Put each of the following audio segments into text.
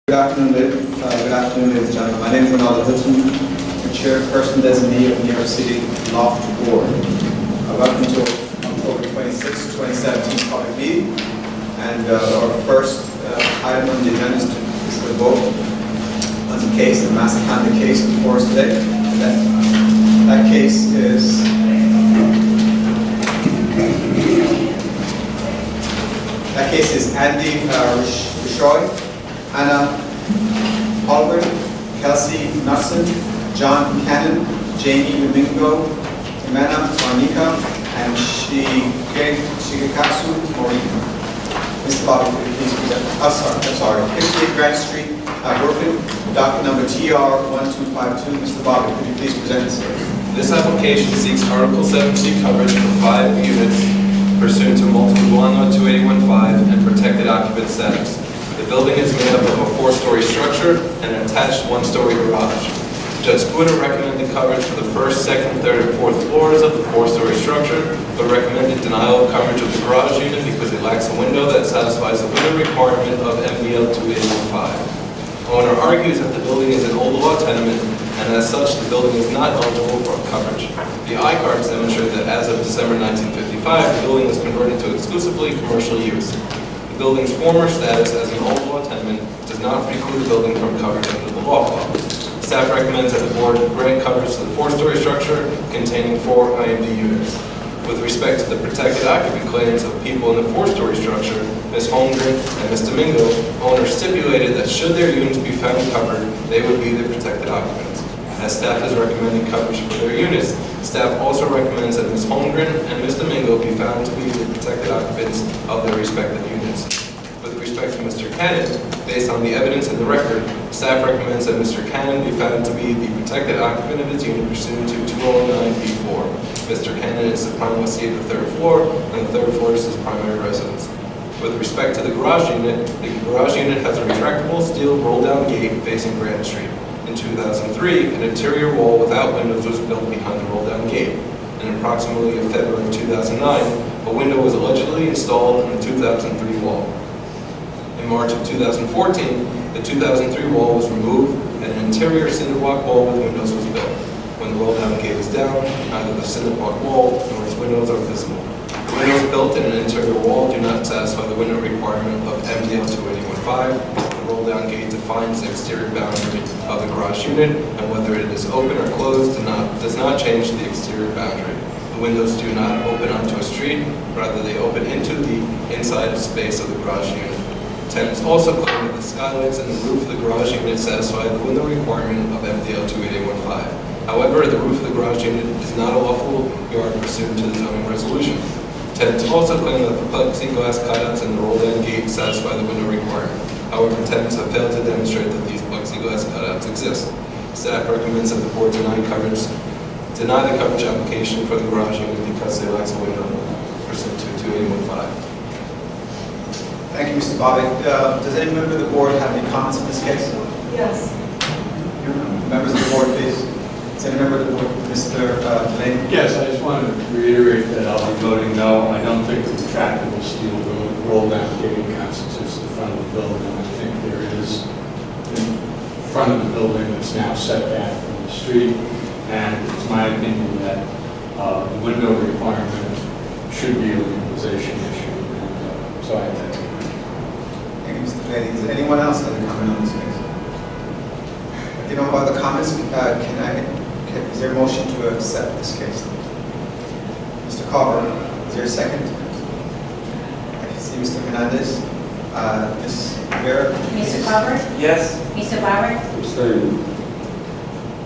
Good afternoon, ladies and gentlemen. My name is Ronaldo Hudson, the chairperson designee of the New York City Loft Board. Welcome to October 26, 2017 public meeting. And our first item on the agenda is to vote on the case, the Master Canada case before us today. That case is Andy Rishoy, Anna Holbert, Kelsey Knudsen, John Buchanan, Jamie Domingo, Imena Monica, and Shigekatsu Morita. Mr. Bobby, could you please present? I'm sorry. 58 Grant Street, Brooklyn, docket number TR1252. Mr. Bobby, could you please present this case? This application seeks Article 7C coverage for 5 units pursuant to multiple law 2815 and protected occupant status. The building is made up of a 4-story structure and an attached 1-story garage. Judge Spooner recommended coverage for the first, second, third, and fourth floors of the 4-story structure, but recommended denial of coverage of the garage unit because it lacks a window that satisfies the window requirement of MDL 2815. Owner argues that the building is an old law tenement, and as such, the building is not eligible for coverage. The I-cards demonstrate that as of December 1955, the building was converted to exclusively commercial use. The building's former status as an old law tenement does not preclude the building from coverage under the law clause. Staff recommends that the board grant coverage to the 4-story structure containing 4 IMD units. With respect to the protected occupant claims of people in the 4-story structure, Ms. Holmgren and Ms. Domingo, owners stipulated that should their units be found covered, they would be the protected occupants. As staff is recommending coverage for their units, staff also recommends that Ms. Holmgren and Ms. Domingo be found to be the protected occupants of their respective units. With respect to Mr. Cannon, based on the evidence in the record, staff recommends that Mr. Cannon be found to be the protected occupant of his unit pursuant to 209B4. Mr. Cannon is the prime lessee of the 3rd floor, and the 3rd floor is his primary residence. With respect to the garage unit has a retractable steel roll-down gate facing Grant Street. In 2003, an interior wall without windows was built behind the roll-down gate. And approximately in February 2009, a window was allegedly installed in the 2003 wall. In March of 2014, the 2003 wall was removed and an interior cinder block wall with windows was built. When the roll-down gate is down, neither the cinder block wall nor its windows are visible. The windows built in an interior wall do not satisfy the window requirement of MDL 2815. The roll-down gate defines the exterior boundary of the garage unit, and whether it is open or closed does not change the exterior boundary. The windows do not open onto a street, rather they open into the inside space of the garage unit. Tenants also claim that the skylights and the roof of the garage unit satisfy the window requirement of MDL 2815. However, the roof of the garage unit is not a lawful yard pursuant to the zoning resolution. Tenants also claim that the plexiglass cutouts and the roll-down gate satisfy the window requirement. However, tenants have failed to demonstrate that these plexiglass cutouts exist. Staff recommends that the board deny the coverage application for the garage unit because it lacks a window pursuant to 2815. Thank you, Mr. Bobby. Does any member of the board have any comments on this case? Yes. Members of the board, please. Is any member of the board, Mr. Delaney? Yes, I just want to reiterate that I'll be voting no. I don't think the retractable steel roll-down gate constitutes the front of the building. I think there is in front of the building that's now set back from the street, and it's my opinion that the window requirement should be a legalization issue. And, so I have that. Thank you, Mr. Delaney. Does anyone else have a comment on this case? If you know about the comments, is there a motion to accept this case? Mr. Carver, is there a second? I can see Mr. Hernandez. Ms. Rivera? Mr. Carver? Yes. Mr. Barber? Abstain.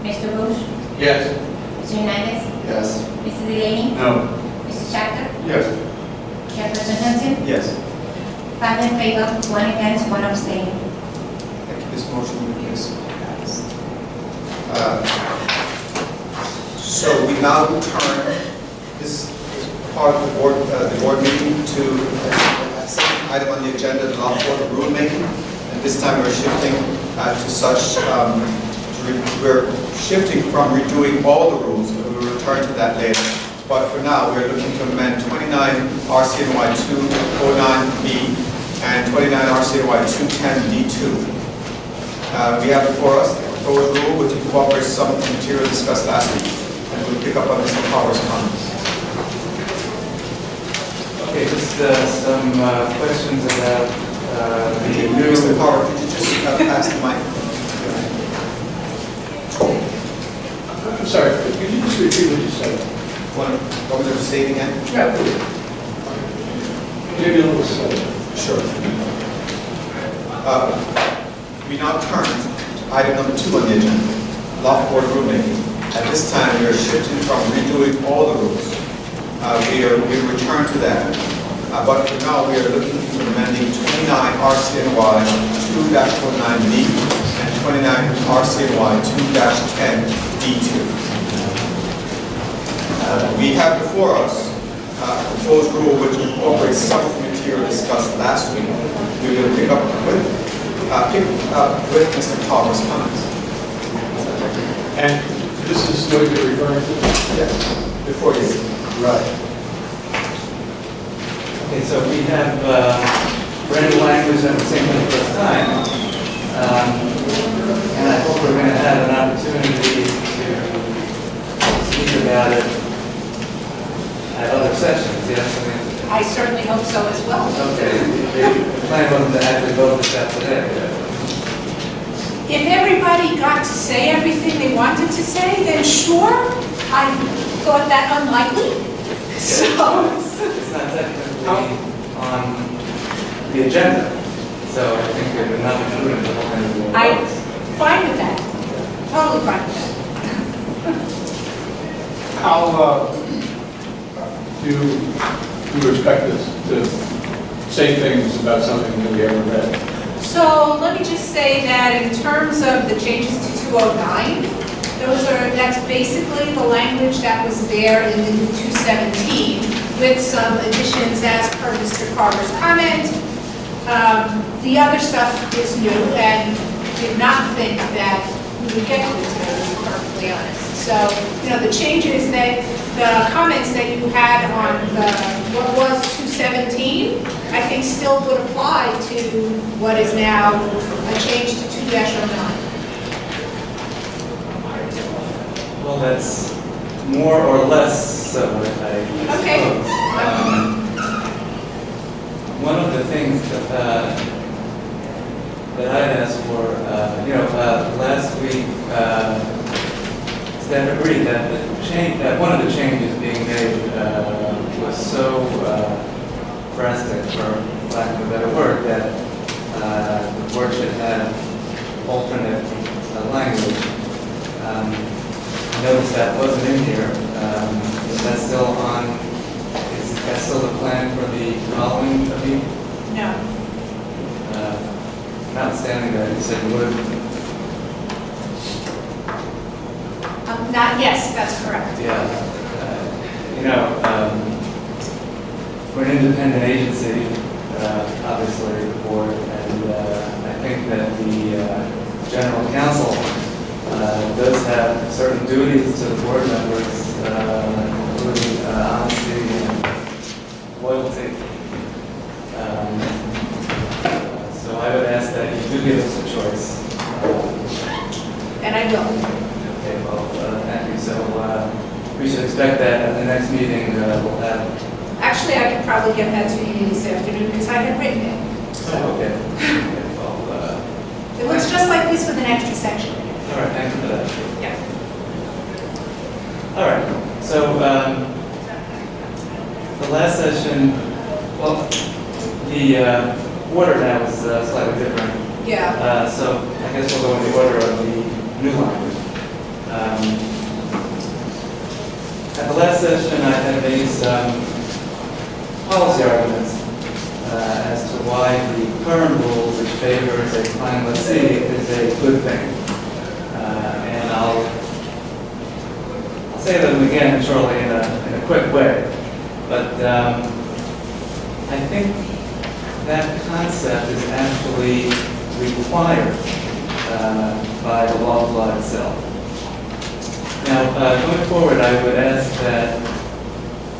Mr. Bush? Yes. Mr. Hernandez? Yes. Mr. Delaney? No. Mr. Shacker? Yes. Chairperson Hudson? Yes. 5 in favor, 1 against, 1 abstain. Thank you. This motion is passed. So we now turn this part of the board meeting to a second item on the agenda, the Loft Board rulemaking. And this time we're shifting we're shifting from redoing all the rules, but we'll return to that later. But for now, we're looking to amend 29 RCNY 209B and 29 RCNY 210B2. We have before us the proposed rule which incorporates some of the material discussed last week, and we'll pick up on Mr. Powers' comments. Okay, just some questions about the Mr. new... Powers, could you just pass the mic? I'm sorry, could you just repeat what you said? What was it stating again? Yeah, please. Maybe a little slower. Sure. We now turn to item number 2 on the agenda, Loft Board rulemaking. At this time, we are shifting from redoing all the rules. We will return to that. But for now, we are looking into amending 29 RCNY 2-09B and 29 RCNY 2-10D2. We have before us a proposed rule which incorporates some of the material discussed last week. We will pick up with Mr. Palmer's comments. And this is what you're referring to? Yes, before you. Right. Okay, so we have read the language at the same for the first time. And I hope we're going to have an opportunity to speak about it at other sessions, yes? I mean, I certainly hope so as well. okay, the plan wasn't to actually vote this out today. If everybody got to say everything they wanted to say, then sure, I thought that unlikely. So, It's not technically on the agenda, so I think it would not be prudent to hold any more I'm votes. fine with that. Totally fine with that. How do you expect us to say things about something that we haven't read? So let me just say that in terms of the changes to 209, that's basically the language that was there in the new 217 with some additions as per Mr. Carver's comment. The other stuff is new and did not think that we would get to this, to be perfectly honest. So, the changes that, the comments that you had on what was 217, I think still would apply to what is now a change to 2-09. Well, that's more or less so, I suppose. Okay. One of the things that I had asked for, last week, staff agreed that that one of the changes being made was so drastic, for lack of a better word, that the board should have alternate language. I noticed that wasn't in here. Is that still on? Is that still the plan for the following meeting? No. Notwithstanding that, you said you would. Not, yes, that's correct. Yeah. We're an independent agency, obviously, the board, and I think that the general counsel does have certain duties to the board members, including honesty and loyalty. So I would ask that you do give us a choice. And I will. Okay, well, thank you. So we should expect that at the next meeting we'll have. Actually, I could probably get that to you this afternoon because I had written it. So Okay. Okay, well, it looks just like this with an extra section. all right, thank you for that. Yeah. All right, so the last session, well, the order now is slightly different. Yeah. So I guess we'll go in the order of the new language. At the last session, I had made some policy arguments as to why the current rule, which favors a plan lessee, is a good thing. And I'll say them again shortly in a quick way. But I think that concept is actually required by the law itself. Now, going forward, I would ask that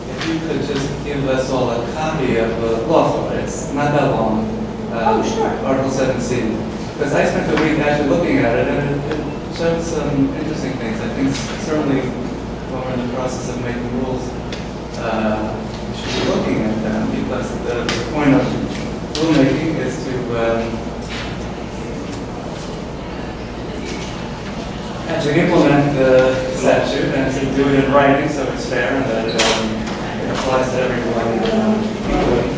if you could just give us all a copy of the law. It's not that long. Oh, sure. Article 7C. because I spent the week actually looking at it, and it showed some interesting things. I think certainly when we're in the process of making rules, we should be looking at them, because the point of rulemaking is to actually implement the statute and to do it in writing so it's fair and that it applies to everyone equally.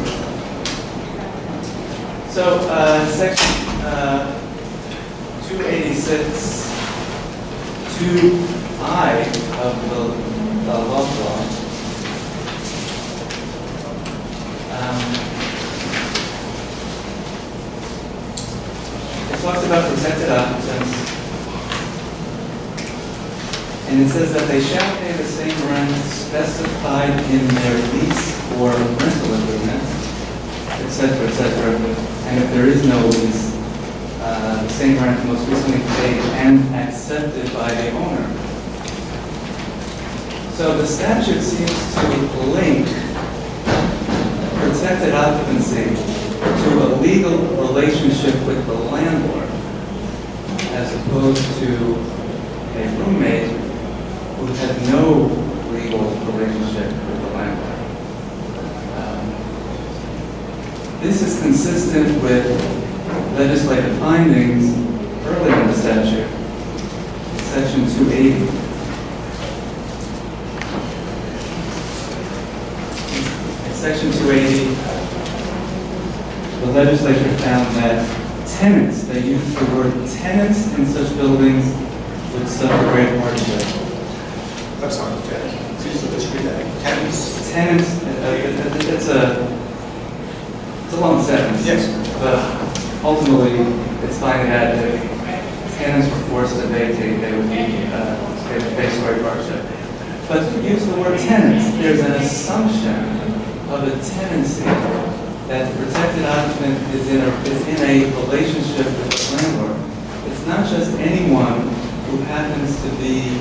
So, section 286, 2I of the Loft law it talks about protected occupants. And it says that they shall pay the same rent specified in their lease or rental agreement, et cetera, and if there is no lease, the same rent most recently paid and accepted by the owner. So the statute seems to link protected occupancy to a legal relationship with the landlord, as opposed to a roommate who had no legal relationship with the landlord. This is consistent with legislative findings earlier in the statute, section 280. In section 280, the legislature found that tenants, they used the word tenants in such buildings would suffer great hardship. I'm sorry, please let's read that. Tenants. Tenants, it's a long sentence. Yes. But ultimately, it's finding that if tenants were forced to vacate, they would face great hardship. But to use the word tenants, there's an assumption of a tenancy that the protected occupant is in a relationship with the landlord. It's not just anyone who happens to be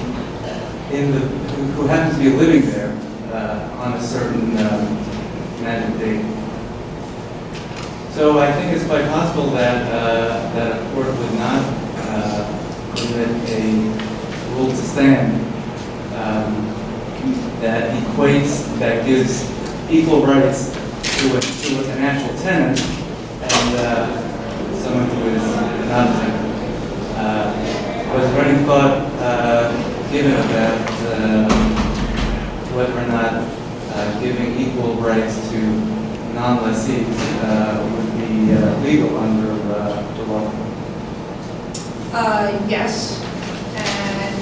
who happens to be living there on a certain magic date. So I think it's quite possible that that a court would not permit a rule to stand that gives equal rights to an actual tenant and someone who is not a tenant. Was there any thought given about whether or not giving equal rights to non-lessees would be legal under the law? Yes, and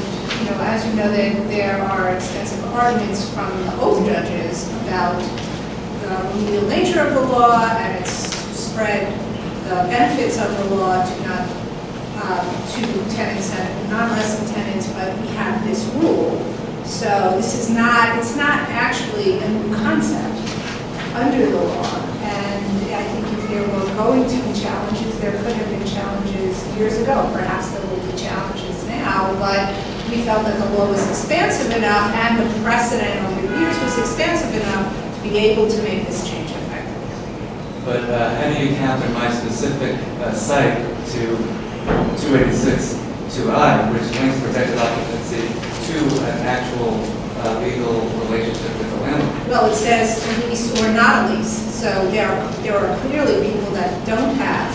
as you know, there are extensive arguments from both judges about the remedial nature of the law and its spread the benefits of the law to tenants and non-resident tenants, but we have this rule. So it's not actually a new concept under the law. And I think if there were going to be challenges, there could have been challenges years ago. Perhaps there will be challenges now, but we felt that the law was expansive enough and the precedent over the years was expansive enough to be able to make this change effective. But how do you counter my specific cite to 286-2I, which links protected occupancy to an actual legal relationship with the landlord? Well, it says lease or not a lease. So there are clearly people that don't have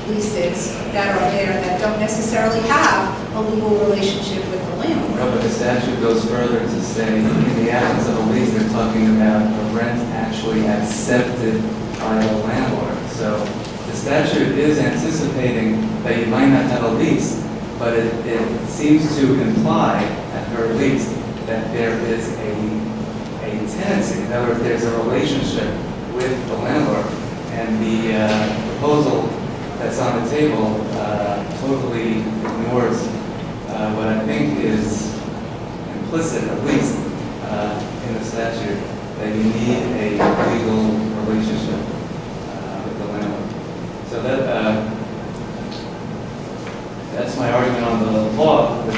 leases that are there that don't necessarily have a legal relationship with the landlord. No, but the statute goes further to say in the absence of a lease, they're talking about a rent actually accepted by the landlord. So the statute is anticipating that you might not have a lease, but it seems to imply, at the very least, that there is a tenancy. In other words, there's a relationship with the landlord, and the proposal that's on the table totally ignores what I think is implicit, at least, in the statute, that you need a legal relationship with the landlord. So that's my argument on the law with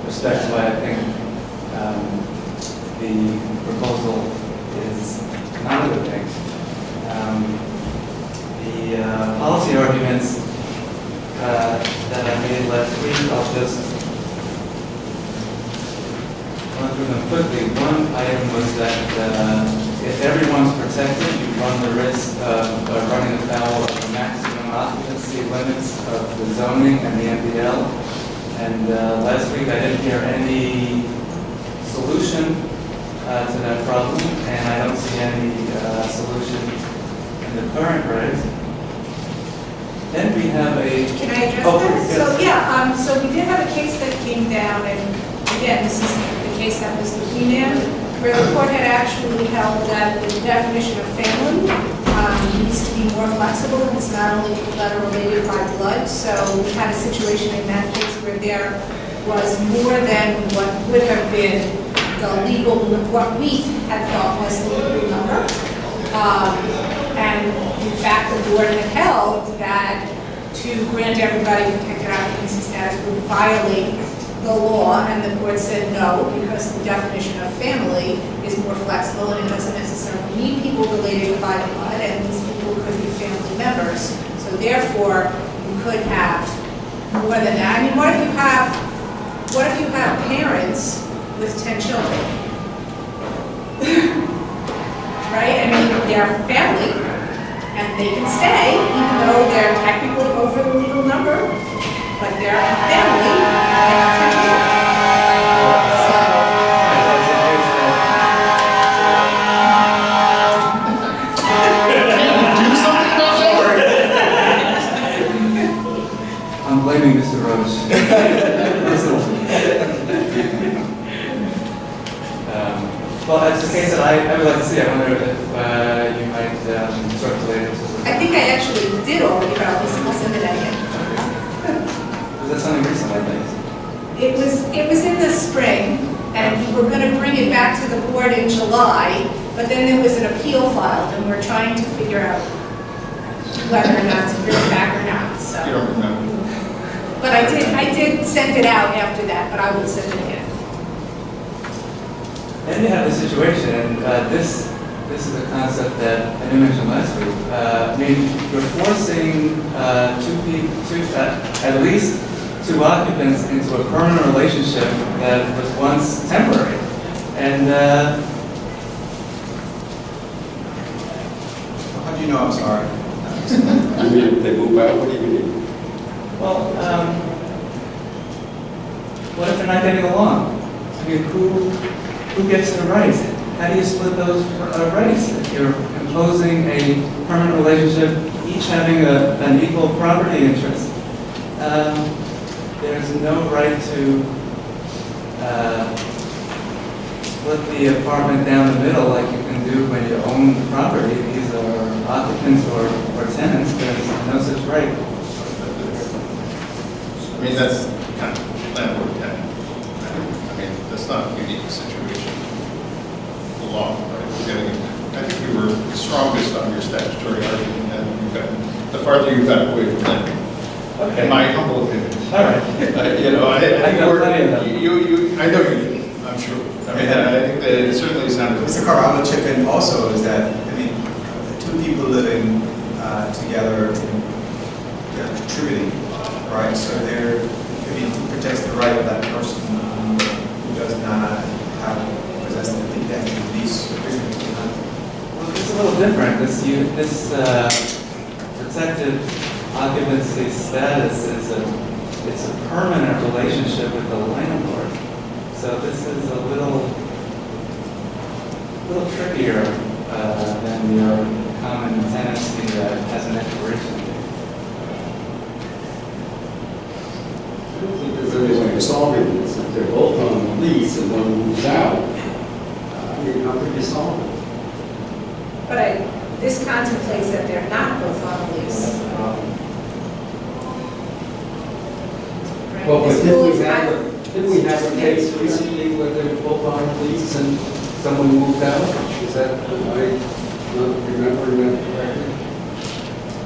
respect to why I think the proposal is not a good thing. The policy arguments if everyone's protected, you run the risk of running afoul of the maximum occupancy limits of the zoning and the MPL. And last week, I didn't hear any solution to that problem, and I don't see any solution in the current regs. Then we have a... Can I address Oh, that? please, yes. So, yeah, so we did have a case that came down, and again, this is the case that was the remand, where the court had actually held that the definition of family needs to be more flexible, and it's not only blood related by blood. So we had a situation in that case where there was more than what would have been the legal, what we had thought was the legal number. And in fact, the board had held that to grant everybody protected occupancy status would violate the law, and the board said no, because the definition of family is more flexible and it doesn't necessarily mean people related by blood, and these people could be family members. So therefore, you could have more than that. I mean, what if you have parents with 10 children? Right? I mean, they're family, and they can stay, even though they're technically over the legal number, but they're a family, and they have 10 children. I'm blaming Mr. Roach. Well, it's a case that I would like to see. I wonder if you might circulate it. I think I actually did already, but I'll send it again. Was that something recent, I think? It was in the spring, and we were going to bring it back to the board in July, but then there was an appeal filed, and we're trying to figure out whether or not to bring it back or not, so. You don't remember? But I did send it out after that, but I will send it again. Then you have the situation, and this is a concept that I didn't mention last week. I mean, you're forcing at least two occupants into a permanent relationship that was once temporary. And How do you know? I'm sorry. You mean if they move out, what do you mean? well, what if they're not getting along? I mean, who gets the rights? How do you split those rights? If you're imposing a permanent relationship, each having an equal property interest, there's no right to split the apartment down the middle like you can do when you own the property. These are occupants or tenants. There's no such right. I mean, that's kind of landlord tenant. I mean, that's not a unique situation. The law, right? We're getting, I think you were strongest on your statutory argument, and you've got, the farther you got away from that, Okay. in my humble opinion. All right. You know, I think I know plenty of them. I know you did, I'm sure. I mean, I think that it certainly sounded. Mr. Carver, I'm going to chip in also is that, I mean, two people living together and contributing, right? So they're, I mean, protects the right of that person who does not have, possess the lease agreement. Well, it's a little different. This protected occupancy status is it's a permanent relationship with the landlord. So this is a little trickier than your common tenancy that has an expiration date. I don't think there's any way of solving this. If they're both on the lease and one moves out, I mean, how could you solve it? But this contemplates that they're not both on a lease. Right? Well, but This rule is not- didn't we have a case recently where they were both on a lease and someone moved out? Is that, am I not remembering that correctly?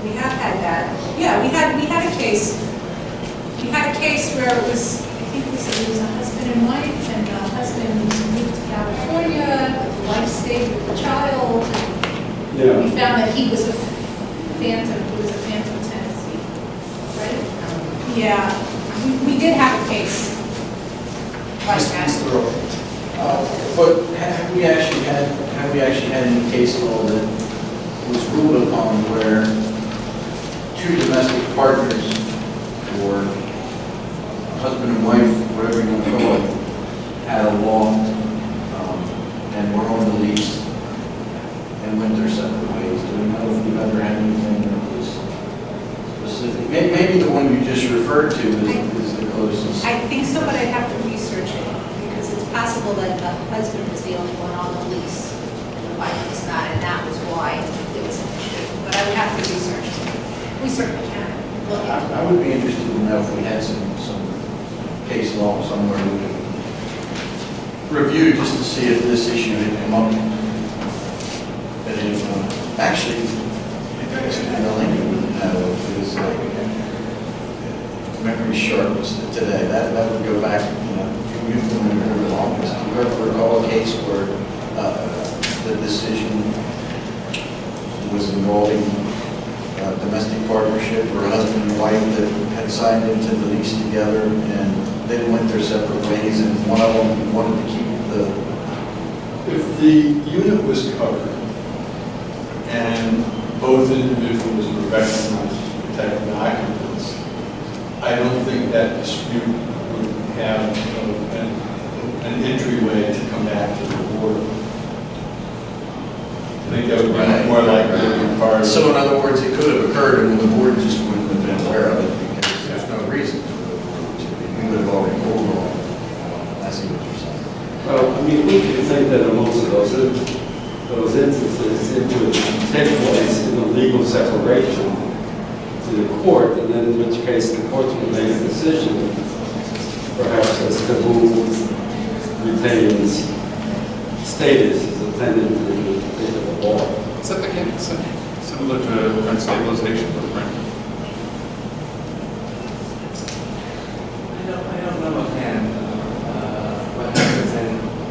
We have had that. Yeah, we had a case. We had a case where it was, I think it was a husband and wife, and the husband moved to California, the wife stayed with the child. We found that he was a phantom tenancy, right? Yeah, we did have a case like that. Mr. Rowe. But have we actually had have we actually had any case law that was ruled upon where two domestic partners, or husband and wife, whatever you want to call it, had a loft and were on the lease and went their separate ways? Do we know if we've ever had anything that was specific? Maybe the one you just referred to is the closest. I think so, but I'd have to research it, because it's possible that the husband was the only one on the lease, and the wife was not, and that was why it was an issue. But I would have to research it. We certainly can look at it. I would be interested to know if we had some case law somewhere we could review just to see if this issue had come up at any point. Actually, Mr. Delaney would know if it was memory sharp today. That would go back, you've been in here the longest. Do you ever recall a case where the decision was involving a domestic partnership or a husband and wife that had signed into the lease together and they went their separate ways and one of them wanted to keep the... If the unit was covered and both individuals were recognized as protected occupants, I don't think that dispute would have an entryway to come back to the board. I think that would be more likely to be part of... So in other words, it could have occurred and the board just wouldn't have been aware of it because there's no reason for the board to be. We would have already ruled on it. I see what you're saying. Well, I mean, we can think that in most of those instances, it would take place in a legal separation to the court, and then in which case the courts would make a decision, perhaps as to who retains status as a tenant in the particular law. Is that the case similar to rent stabilization with rent? I don't know offhand what happens in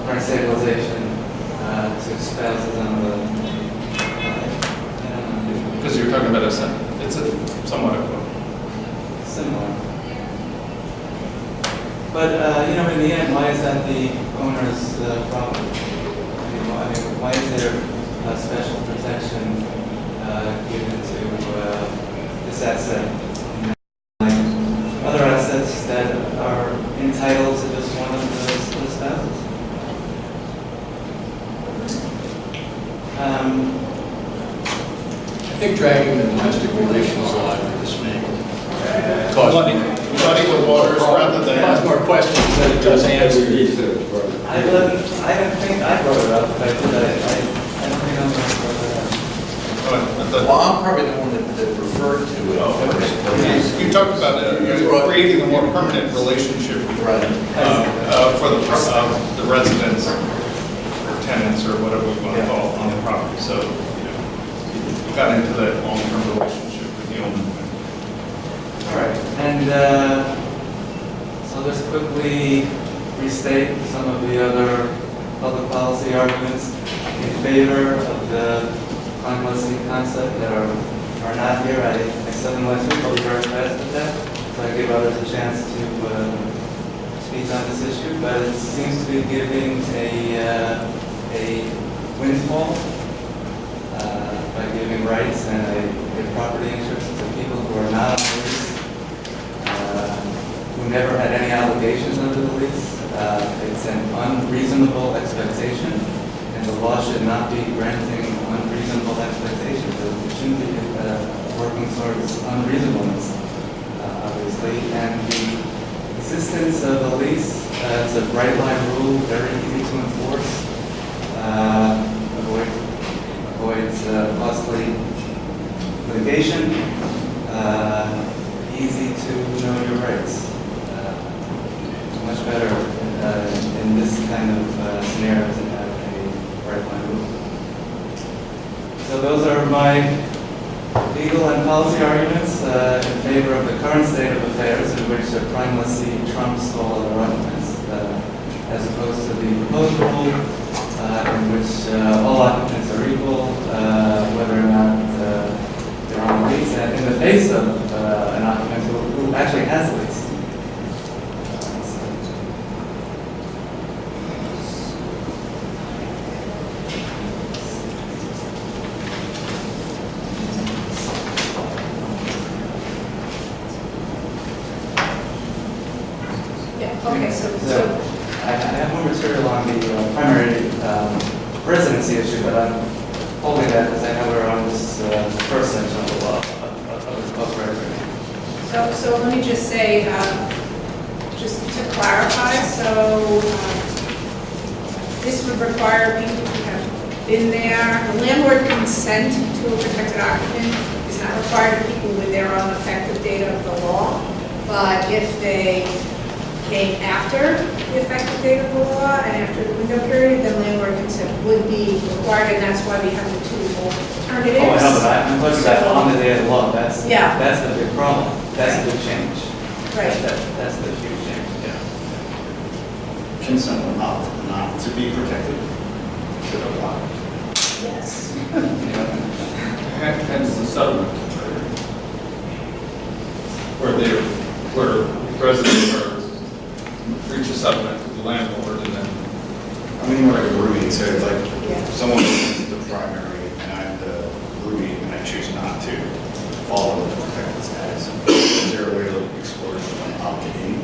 rent stabilization to spouses on the, I don't know. Because you're talking about it's a somewhat Similar. But, in the end, why is that the owner's property? I mean, why is there a special protection given to this asset? Like other assets that are entitled to just one of those spouses? I think dragging the domestic relations line would just make muddy the waters rather than... Lots more questions than it does answers. I don't think I brought it up, but I don't think I'm going to brought it up. Well, I'm probably the one that referred to it first. You talked about creating a more permanent relationship Right. for the residents or tenants or whatever we want to call on the property. So, you got into that long-term relationship with the owner. All right, and so let's quickly restate some of the other public policy arguments in favor of the convalescing concept that are not here. I said them last week, I'll be very fast with that, so I give others a chance to speak on this issue, but it seems to be giving a windfall by giving rights and a property interest to people who are not on the lease, who never had any obligations under the lease. It's an unreasonable expectation, and the law should not be granting unreasonable expectations. It shouldn't be working towards unreasonableness, obviously. And the existence of a lease, it's a bright line rule, very easy to enforce, avoids costly litigation, easy to know your rights. Much better in this kind of scenario to have a bright line rule. So those are my legal and policy arguments in favor of the current state of affairs in which the primacy trumps all other arguments, as opposed to the proposed rule in which all occupants are equal, whether or not they're on the lease, and in the face of an occupant who actually has a lease. material on the primary residency issue, but I'm holding that because I know we're on this first section of the law, of the book record. So let me just say, just to clarify, so this would require people to have been there. The landlord consent to a protected occupant is not required of people with their own effective date of the law, but if they came after the effective date of the law and after the window period, then landlord consent would be required, and that's why we have the two alternatives. Oh, I know, but I'm talking about on the day of the law. That's the big problem. That's the change. Right. That's the huge change. Yeah. Can someone opt not to be protected? Should apply. Yes. Hence the settlement, where residents reach a settlement with the landlord and then. I mean, more like a roomie, so if like Yeah. someone is the primary and I'm the roomie and I choose not to follow the protected status, is there a way to explore someone opting in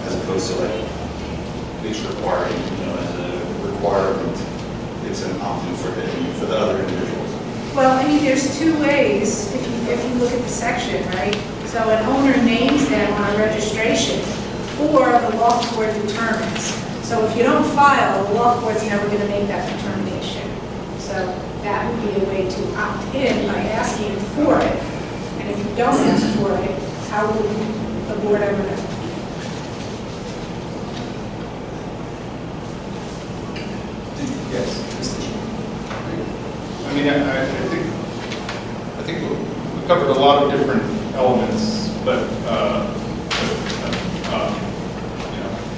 as opposed to like it's requiring, as a requirement, it's an option for the other individuals? Well, I mean, there's two ways, if you look at the section, right? So an owner names them on a registration, or the loft board determines. So if you don't file, the loft board's never going to make that determination. So that would be a way to opt in by asking for it. And if you don't ask for it, how would the board ever know? Yes. I mean, I think we covered a lot of different elements, but,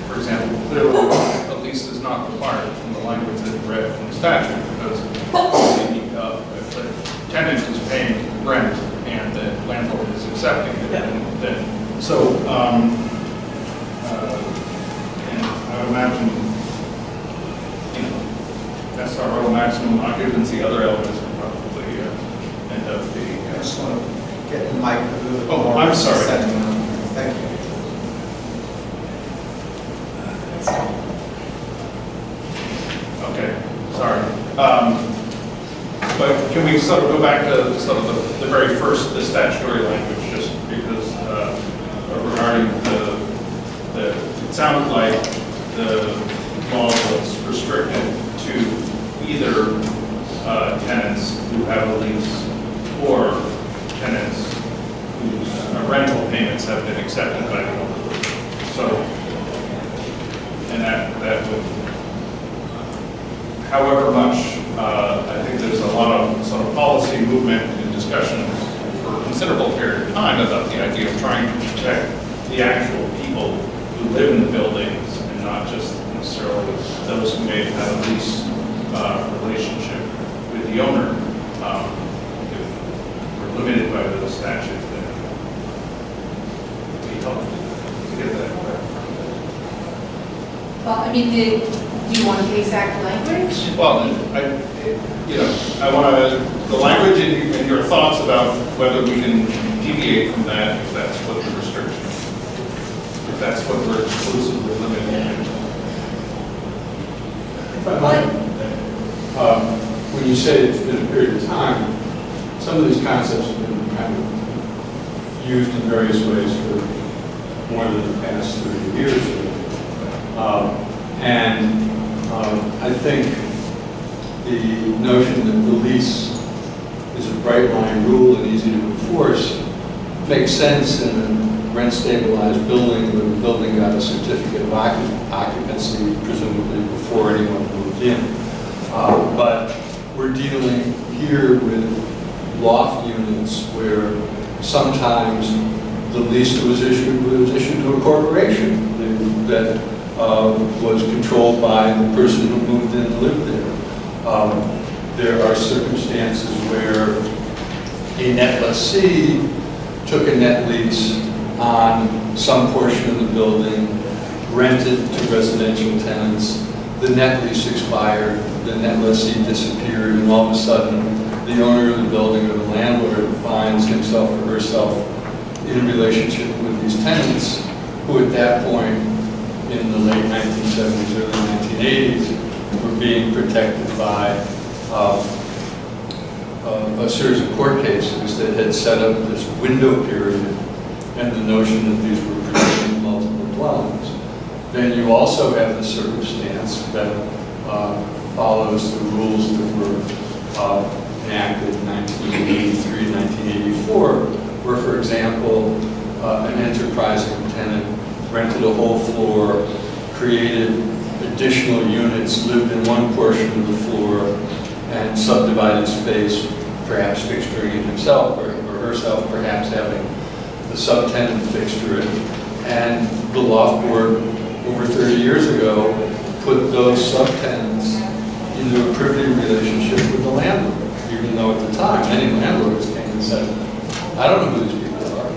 for example, clearly a lease is not required from the language that you read from the statute, because if the tenant is paying rent and the landlord is accepting it, then, so, and I would imagine, that's our real maximum occupancy. Other elements would probably end up being. I just want to get the mic a little bit Oh, more. I'm sorry. Thank you. Okay, sorry. But can we sort of go back to sort of the very first, the statutory language, just because regarding it sounded like the law was restricted to either tenants who have a lease or tenants whose rental payments have been accepted by the owner. So, and that would, however much, I think there's a lot of sort of policy movement and discussion for a considerable period of time about the idea of trying to protect the actual people who live in the buildings and not just necessarily those who may have a lease relationship with the owner. If we're limited by the statute, then it would be helpful to get that. Well, I mean, do you want the exact language? Well, I want the language and your thoughts about whether we can deviate from that, if that's what the restriction, if that's what we're exclusively limited to. If I might, when you say it's been a period of time, some of these concepts have been kind of used in various ways for more than the past 30 years. I think the notion that the lease is a bright line rule and easy to enforce makes sense in a rent-stabilized building where the building got a certificate of occupancy, presumably before anyone moved in. But we're dealing here with loft units where sometimes the lease that was issued to a corporation that was controlled by the person who moved in and lived there. There are circumstances where a net lessee took a net lease on some portion of the building, rented to residential tenants. The net lease expired, the net lessee disappeared, and all of a sudden, the owner of the building or the landlord finds himself or herself in a relationship with these tenants, who at that point in the late 1970s, early 1980s were being protected by a series of court cases that had set up this window period and the notion that these were protecting multiple dwellings. Then you also have the circumstance that follows the rules that were enacted in 1983, 1984, where, for example, an enterprising tenant rented a whole floor, created additional units, lived in one portion of the floor, and subdivided space, perhaps fixturing it himself or herself, perhaps having the subtenant fixture it. And the Loft Board, over 30 years ago, put those subtenants into a privity relationship with the landlord, even though at the time, many landlords came and said, I don't know who these people are.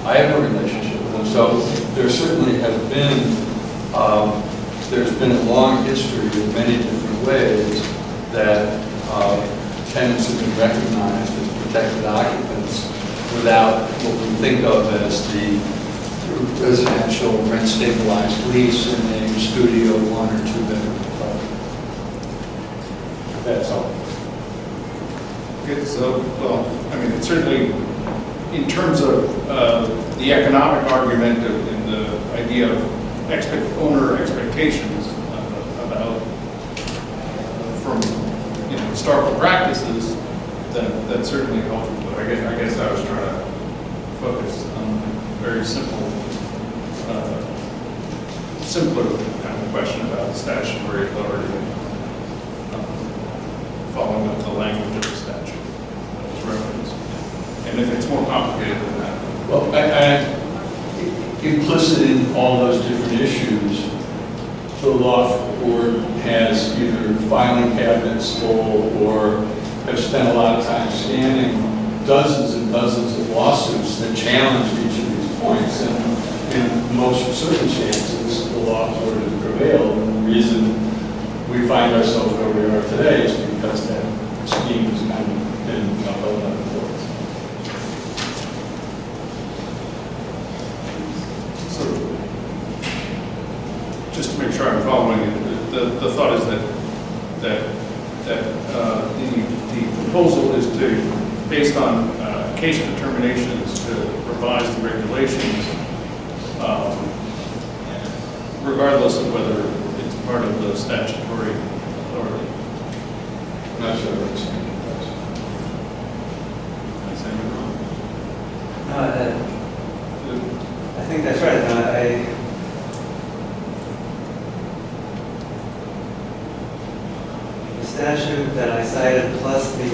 I have no relationship with them. So there certainly have been, there's been a long history in many different ways that tenants have been recognized as protected occupants without what we think of as the residential rent-stabilized lease in a studio, 1 or 2 bedroom apartment. That's all. Okay, so, well, I mean, it's certainly, in terms of the economic argument and the idea of owner expectations about from historical practices, that's certainly helpful. But I guess I was trying to focus on a very simpler kind of question about statutory authority, following up the language of the statute that was referenced. And if it's more complicated than that. Well, implicit in all those different issues, the Loft Board has either filing cabinets full or have spent a lot of time scanning dozens and dozens of lawsuits that challenge each of these points. And in most circumstances, the Loft Board has prevailed. And the reason we find ourselves where we are today is because that scheme has kind of been upheld by the courts. So, just to make sure I'm following it, the thought is that the proposal is to, based on case determinations, to revise the regulations, regardless of whether it's part of the statutory authority. I'm not sure what I'm saying. Am I saying it wrong? No, I think that's right. No, the statute that I cited plus the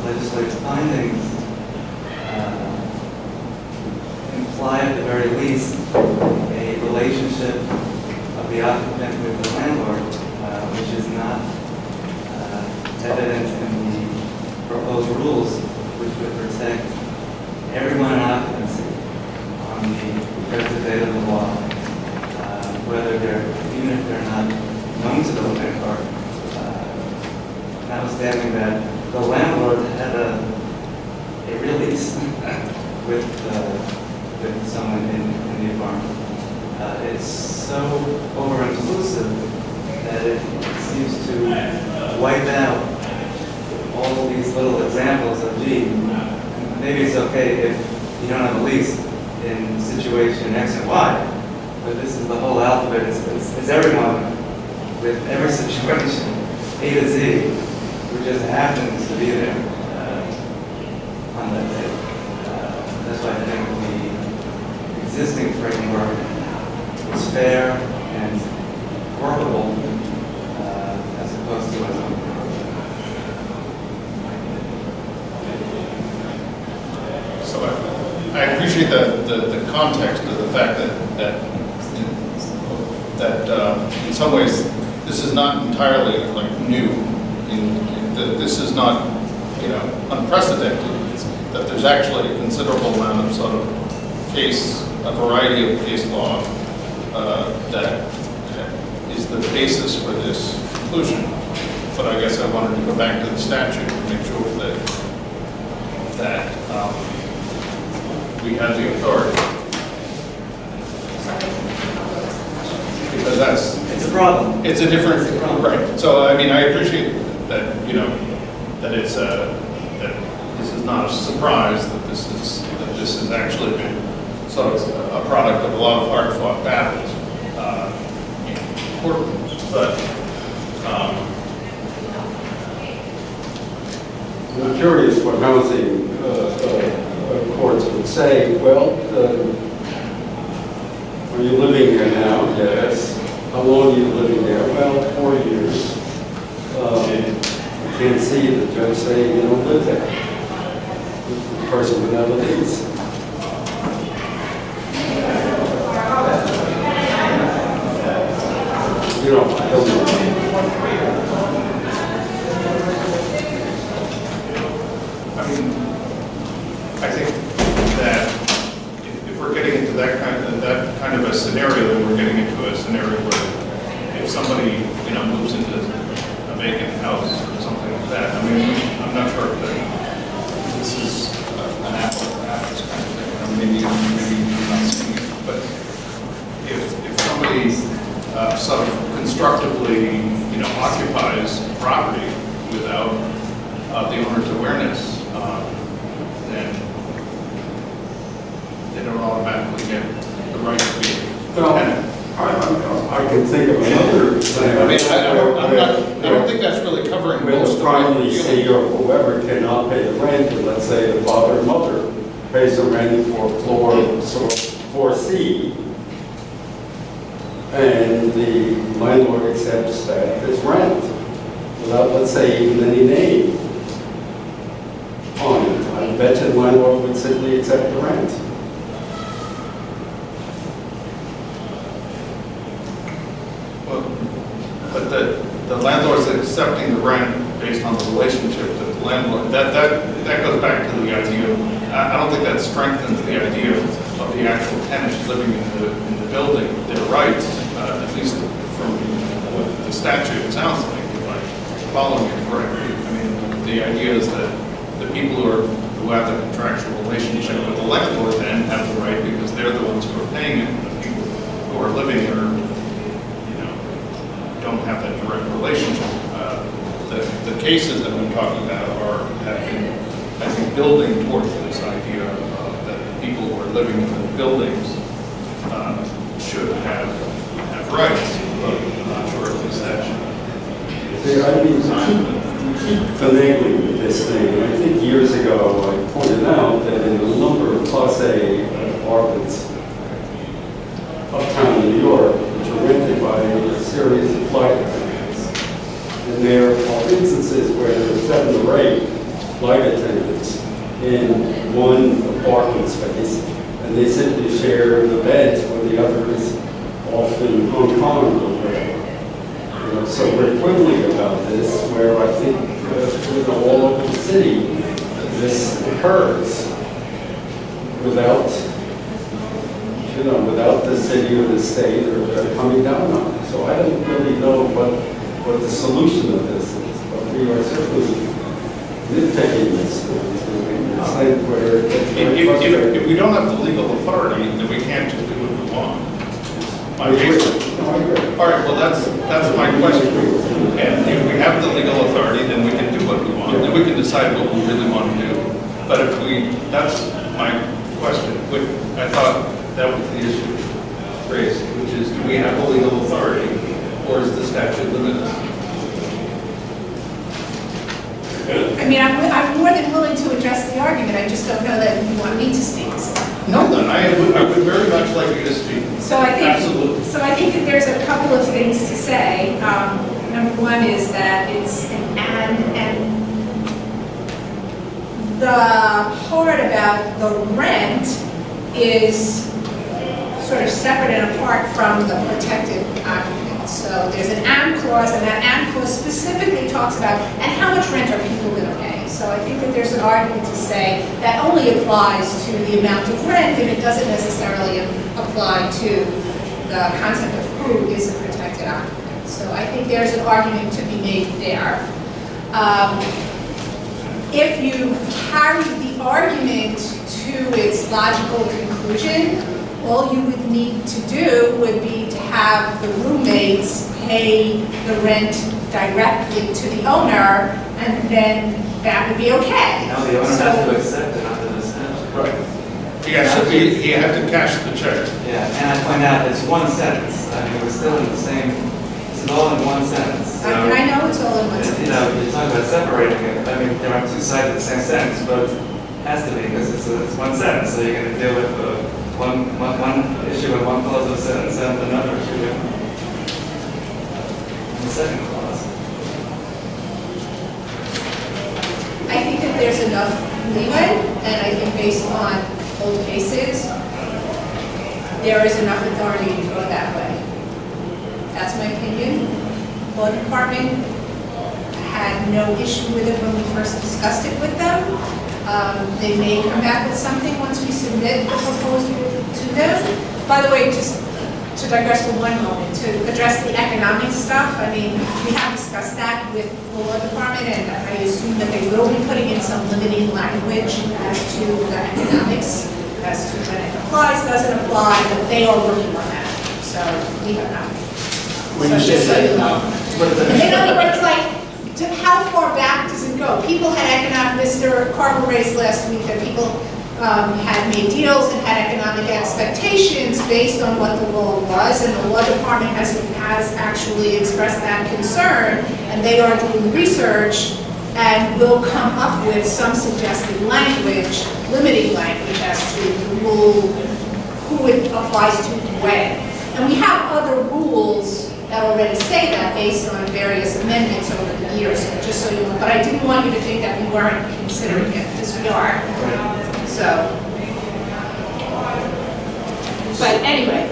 legislative findings imply at the very least a relationship of the occupant with the landlord, which is not evident in the proposed rules, which would protect everyone in occupancy on the effective date of the law, whether even if they're not known to the landlord, notwithstanding that the landlord had a release with someone in the apartment. It's so over-inclusive that it seems to wipe out all these little examples of, gee, maybe it's okay if you don't have a lease in situation X and Y, but this is the whole alphabet. It's everyone with every situation, A to Z, who just happens to be there on that day. That's why I think the existing framework is fair and workable as opposed to what's on the proposal. So I appreciate the context of the fact that in some ways this is not entirely like new. This is not unprecedented. That there's actually a considerable amount of sort of a variety of case law that is the basis for this conclusion. But I guess I wanted to go back to the statute to make sure that we have the authority. because that's, It's a problem. it's a different, right. So, I mean, I appreciate that, you know, that it's that this is not a surprise, that this has actually been sort of a product of a lot of hard-fought battles in courtrooms. But, I'm curious what housing courts would say. Well, are you living here now? Yes. How long are you living there? Well, 4 years. I can't see the judge saying you don't live there. The person would never leaves. You know, I don't know. I mean, I think that if we're getting into that kind of a scenario, then we're getting into a scenario where if somebody, you know, moves into a vacant house or something like that, I mean, I'm not sure if this is an apple or apples kind of thing. I mean, maybe you're not seeing it, but if somebody sort of constructively, you know, occupies property without the owner's awareness, then they don't automatically get the right to be a tenant. I can think of another thing. I mean, I don't think that's really covering Where most the of primary what C or whoever cannot pay the rent, and let's say the father or mother pays the rent for floor 4C, and the landlord accepts that as rent, without, let's say, even any name on it. I bet you the landlord would simply accept the rent. Well, but the landlord's accepting the rent based on the relationship to the landlord. That goes back to the idea. I don't think that strengthens the idea of the actual tenants living in the building, their rights, at least from what the statute sounds like, if I'm following it correctly. I mean, the idea is that the people who have the contractual relationship with the landlord then have the right because they're the ones who are paying it. The people who are living there, you know, don't have that direct relationship. The cases that I'm talking about have been, I think, building towards this idea that the people who are living in the buildings should have rights, but I'm not sure if the statute. See, I mean, we keep finagling with this thing. And I think years ago I pointed out that in a number of Class A apartments uptown New York, which are rented by a series of flight attendants, and there are instances where there are 7 or 8 flight attendants in one apartment space, and they simply share the beds where the other is often Hong Kong or wherever. So we're quibbling about this, where I think all over the city this occurs without the city or the state or coming down on it. So I don't really know what the solution of this is, but we are certainly nitpicking this where If we don't have the legal authority, then we can't just do what we want. My case. All right, well, that's my question. And if we have the legal authority, then we can do what we want, then we can decide what we really want to do. But that's my question. I thought that was the issue raised, which is, do we have the legal authority, or is the statute limited? I mean, I'm more than willing to address the argument, I just don't know that you want me to speak. No, then I would very much like you to speak. So I think, Absolutely. so I think that there's a couple of things to say. Number one is that it's an and the part about the rent is sort of separate and apart from the protected occupant. So there's an and clause, and that and clause specifically talks about, and how much rent are people going to pay? So I think that there's an argument to say that only applies to the amount of rent, and it doesn't necessarily apply to the concept of who is a protected occupant. So I think there's an argument to be made there. If you carry the argument to its logical conclusion, all you would need to do would be to have the roommates pay the rent directly to the owner, and then that would be okay. No, the owner has So- to accept it under the statute. Right. He had to cash the check. Yeah, and I point out, it's one sentence. I mean, we're still in the same, this is all in one sentence. So, I know it's all in one you sentence. know, you're talking about separating it. I mean, there are two sides of the same sentence, but it has to be, because it's one sentence. So you're going to deal with one issue with one clause of a sentence and another issue with the second clause. I think that there's enough leeway, and I think based on old cases, there is enough authority to go that way. That's my opinion. Law department had no issue with it when we first discussed it with them. They may come back with something once we submit the proposal to them. By the way, just to digress for one moment, to address the economic stuff, I mean, we have discussed that with the law department, and I assume that they will be putting in some limiting language as to the economics, as to when it applies, doesn't apply, but they are working on that, so we have not. When you say So just so you know. that, In other words, like, how far back does it go? People had economic, Mr. Carver raised last week that people had made deals and had economic expectations based on what the law was, and the law department has actually expressed that concern, and they are doing research and will come up with some suggested language, limiting language as to who it applies to when. And we have other rules that already say that based on various amendments over the years, just so you know. But I didn't want you to think that we weren't considering it, because we are. So, but anyway,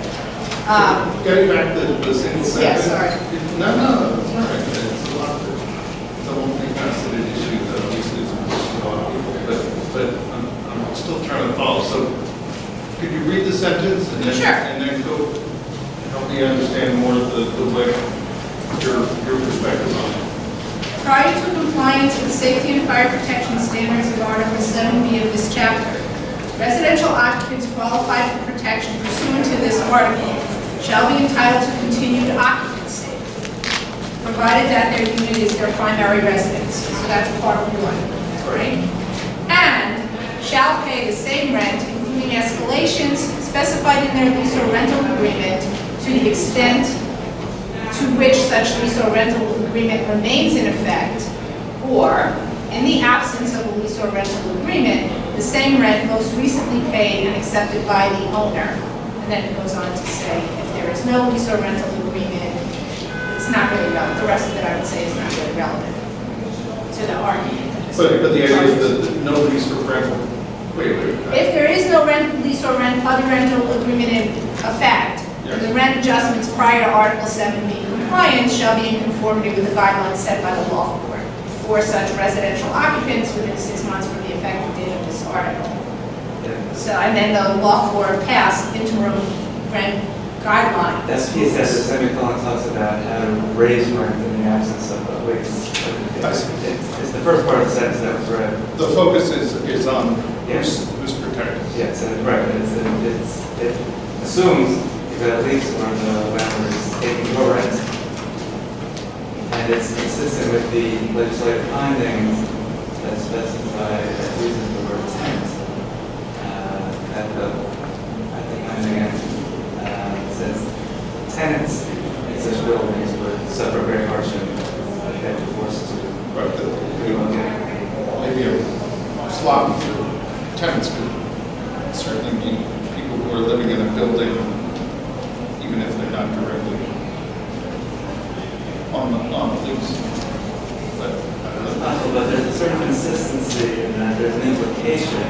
Getting back to the single sentence. yeah, sorry. No, it's all right. It's a lot of, it's a multifaceted issue that obviously is a lot of people, but I'm still trying to follow. So could you read the sentence and then, Sure. and then go help me understand more of the way your perspective on it? Prior to compliance with safety and fire protection standards of Article 7B of this chapter, residential occupants qualified for protection pursuant to this article shall be entitled to continued occupancy, provided that their unit is their primary residence. So that's part one, right? And shall pay the same rent, including escalations specified in their lease or rental agreement, to the extent to which such lease or rental agreement remains in effect, or, in the absence of a lease or rental agreement, the same rent most recently paid and accepted by the owner. And then it goes on to say, if there is no lease or rental agreement, it's not really relevant. The rest of it, I would say, is not really relevant to the argument. But the idea is that no lease or rental. Wait. If there is no lease or other rental agreement in effect, Yes. the rent adjustments prior to Article 7B compliance shall be in conformity with the guidelines set by the Loft Board for such residential occupants within 6 months from the effective date of this article. So, and then the Loft Board passed interim rent guidelines. That's the piece that the semicolon talks about how to raise rent in the absence of a lease. It's the first part of the sentence that was read. The focus is on Yes. who's protected. Yes, and right, it assumes you've got a lease or the landlord is taking your rent. And it's consistent with the legislative findings that specify that uses the word tenant. That I think again says tenants in such buildings would suffer great hardship if they were forced to Right. relocate. Maybe a slot for tenants could certainly be people who are living in a building, even if they're not directly on the lease. But I don't It's know. possible, but there's a certain consistency in that there's an implication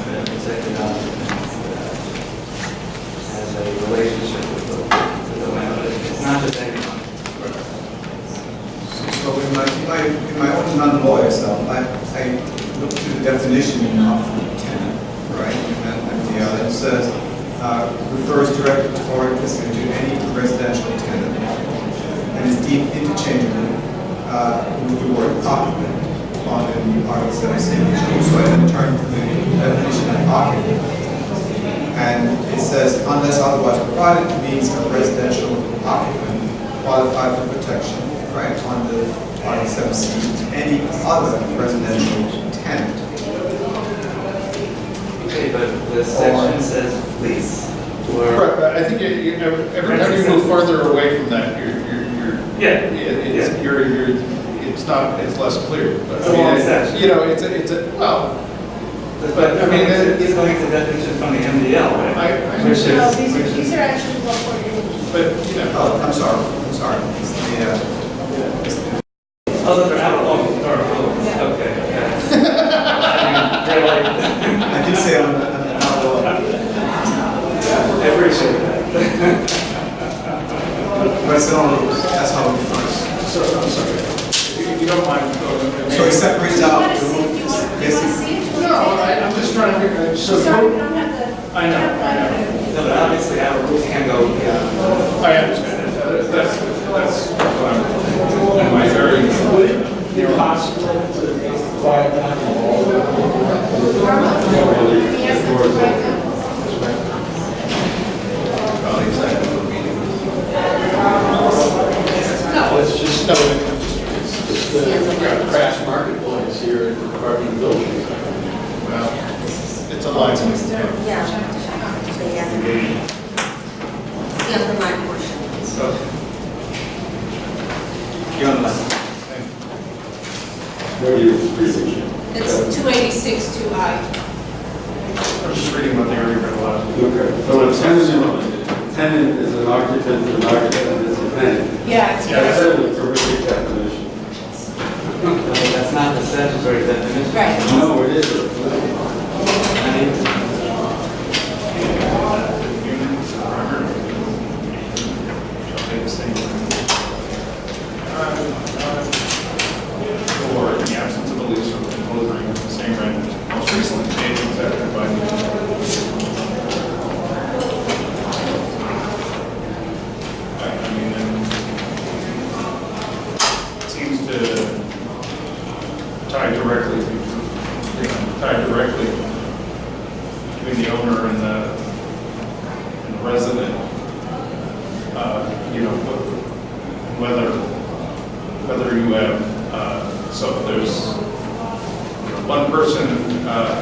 that protected occupants has a relationship with the landlord. It's not just anyone. So in my own non-lawyer self, I look to the definition of tenant, right? And it says, refers directly toward to any residential tenant and is deemed interchangeable with the word occupant found in Article 77. So I then turn to the definition of occupant. And it says, unless otherwise provided, means a residential occupant qualified for protection, right, under Article 7C, any other residential tenant. Okay, but the section says lease. Right, but I think every time you move farther away from that, it's less clear. But, It's a long section. You know, well, But I mean, it's going to definition from the MDL, right? I Which is, No, which these is, are actually what we're but, you know. Oh, I'm sorry. It's the, oh, they're out of okay, okay. I did say on the I appreciate that. but it's on the rules. That's how it works. So, I'm sorry. If you don't mind. So it separates out want to the see, rules. you want to see it? No, I'm just trying to figure, so. Sorry, we don't have the. I know. No, but obviously our rules can go beyond. I understand. That's what I'm, am I very. Would it be possible to provide that all Yes, that's right. No, it's just, no, It's the crash marketplace here at the Department of Buildings. well, it's a license. The underlying portion. You're on the left. Where do you appreciate? It's 286 2I. I'm just reading what they already read aloud. Okay, so a tenant is an occupant is a tenant. Yeah, it's That's right. a terrific definition. No, that's not the statutory definition. Right. No, it isn't. I mean, Or in the absence of a lease or proposed agreement, the same rent, most recently paid exactly by I mean, it seems to tie directly between the owner and the resident. You know, whether you have, so if there's one person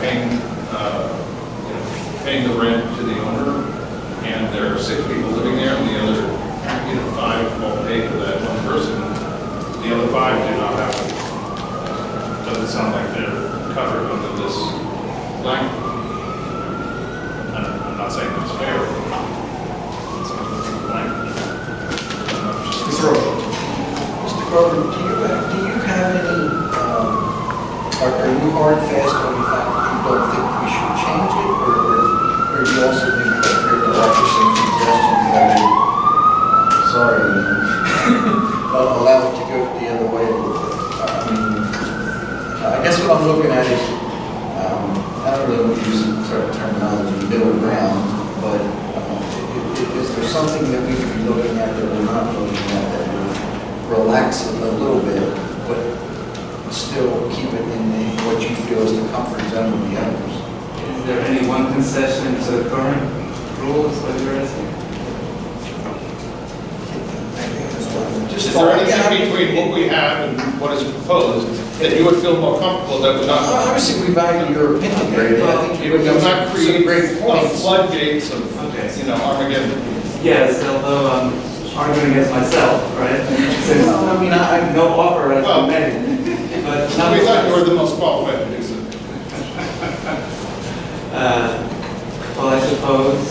paying the rent to the owner, and there are 6 people living there, and the other 5 won't pay to that one person, the other 5 do not have it. Doesn't sound like they're covered under this language. I'm not saying that's fair. It sounds like the language. Mr. Rowe. Mr. Carver, do you have any, are you hard and fast on the fact that you don't think we should change it, or do you also think that there are some suggestions that allow it to go the other way? I mean, I guess what I'm looking at is, I don't really want to use the terminology middle ground, but is there something that we could be looking at that we're not looking at that would relax it a little bit, but still keep it in what you feel is the comfort zone of the others? is there any one concession to the current rules, what you're asking? Is there anything between what we have and what is proposed that you would feel more comfortable that would not, Obviously, we value your opinion, Gary. I think it you would would not create great points. floodgates of, Okay. Armageddon? Yes, although I'm arguing against myself, right? Since Well, I mean, I no offer has Well, been made. But We thought you were the most qualified to do so. Well, I suppose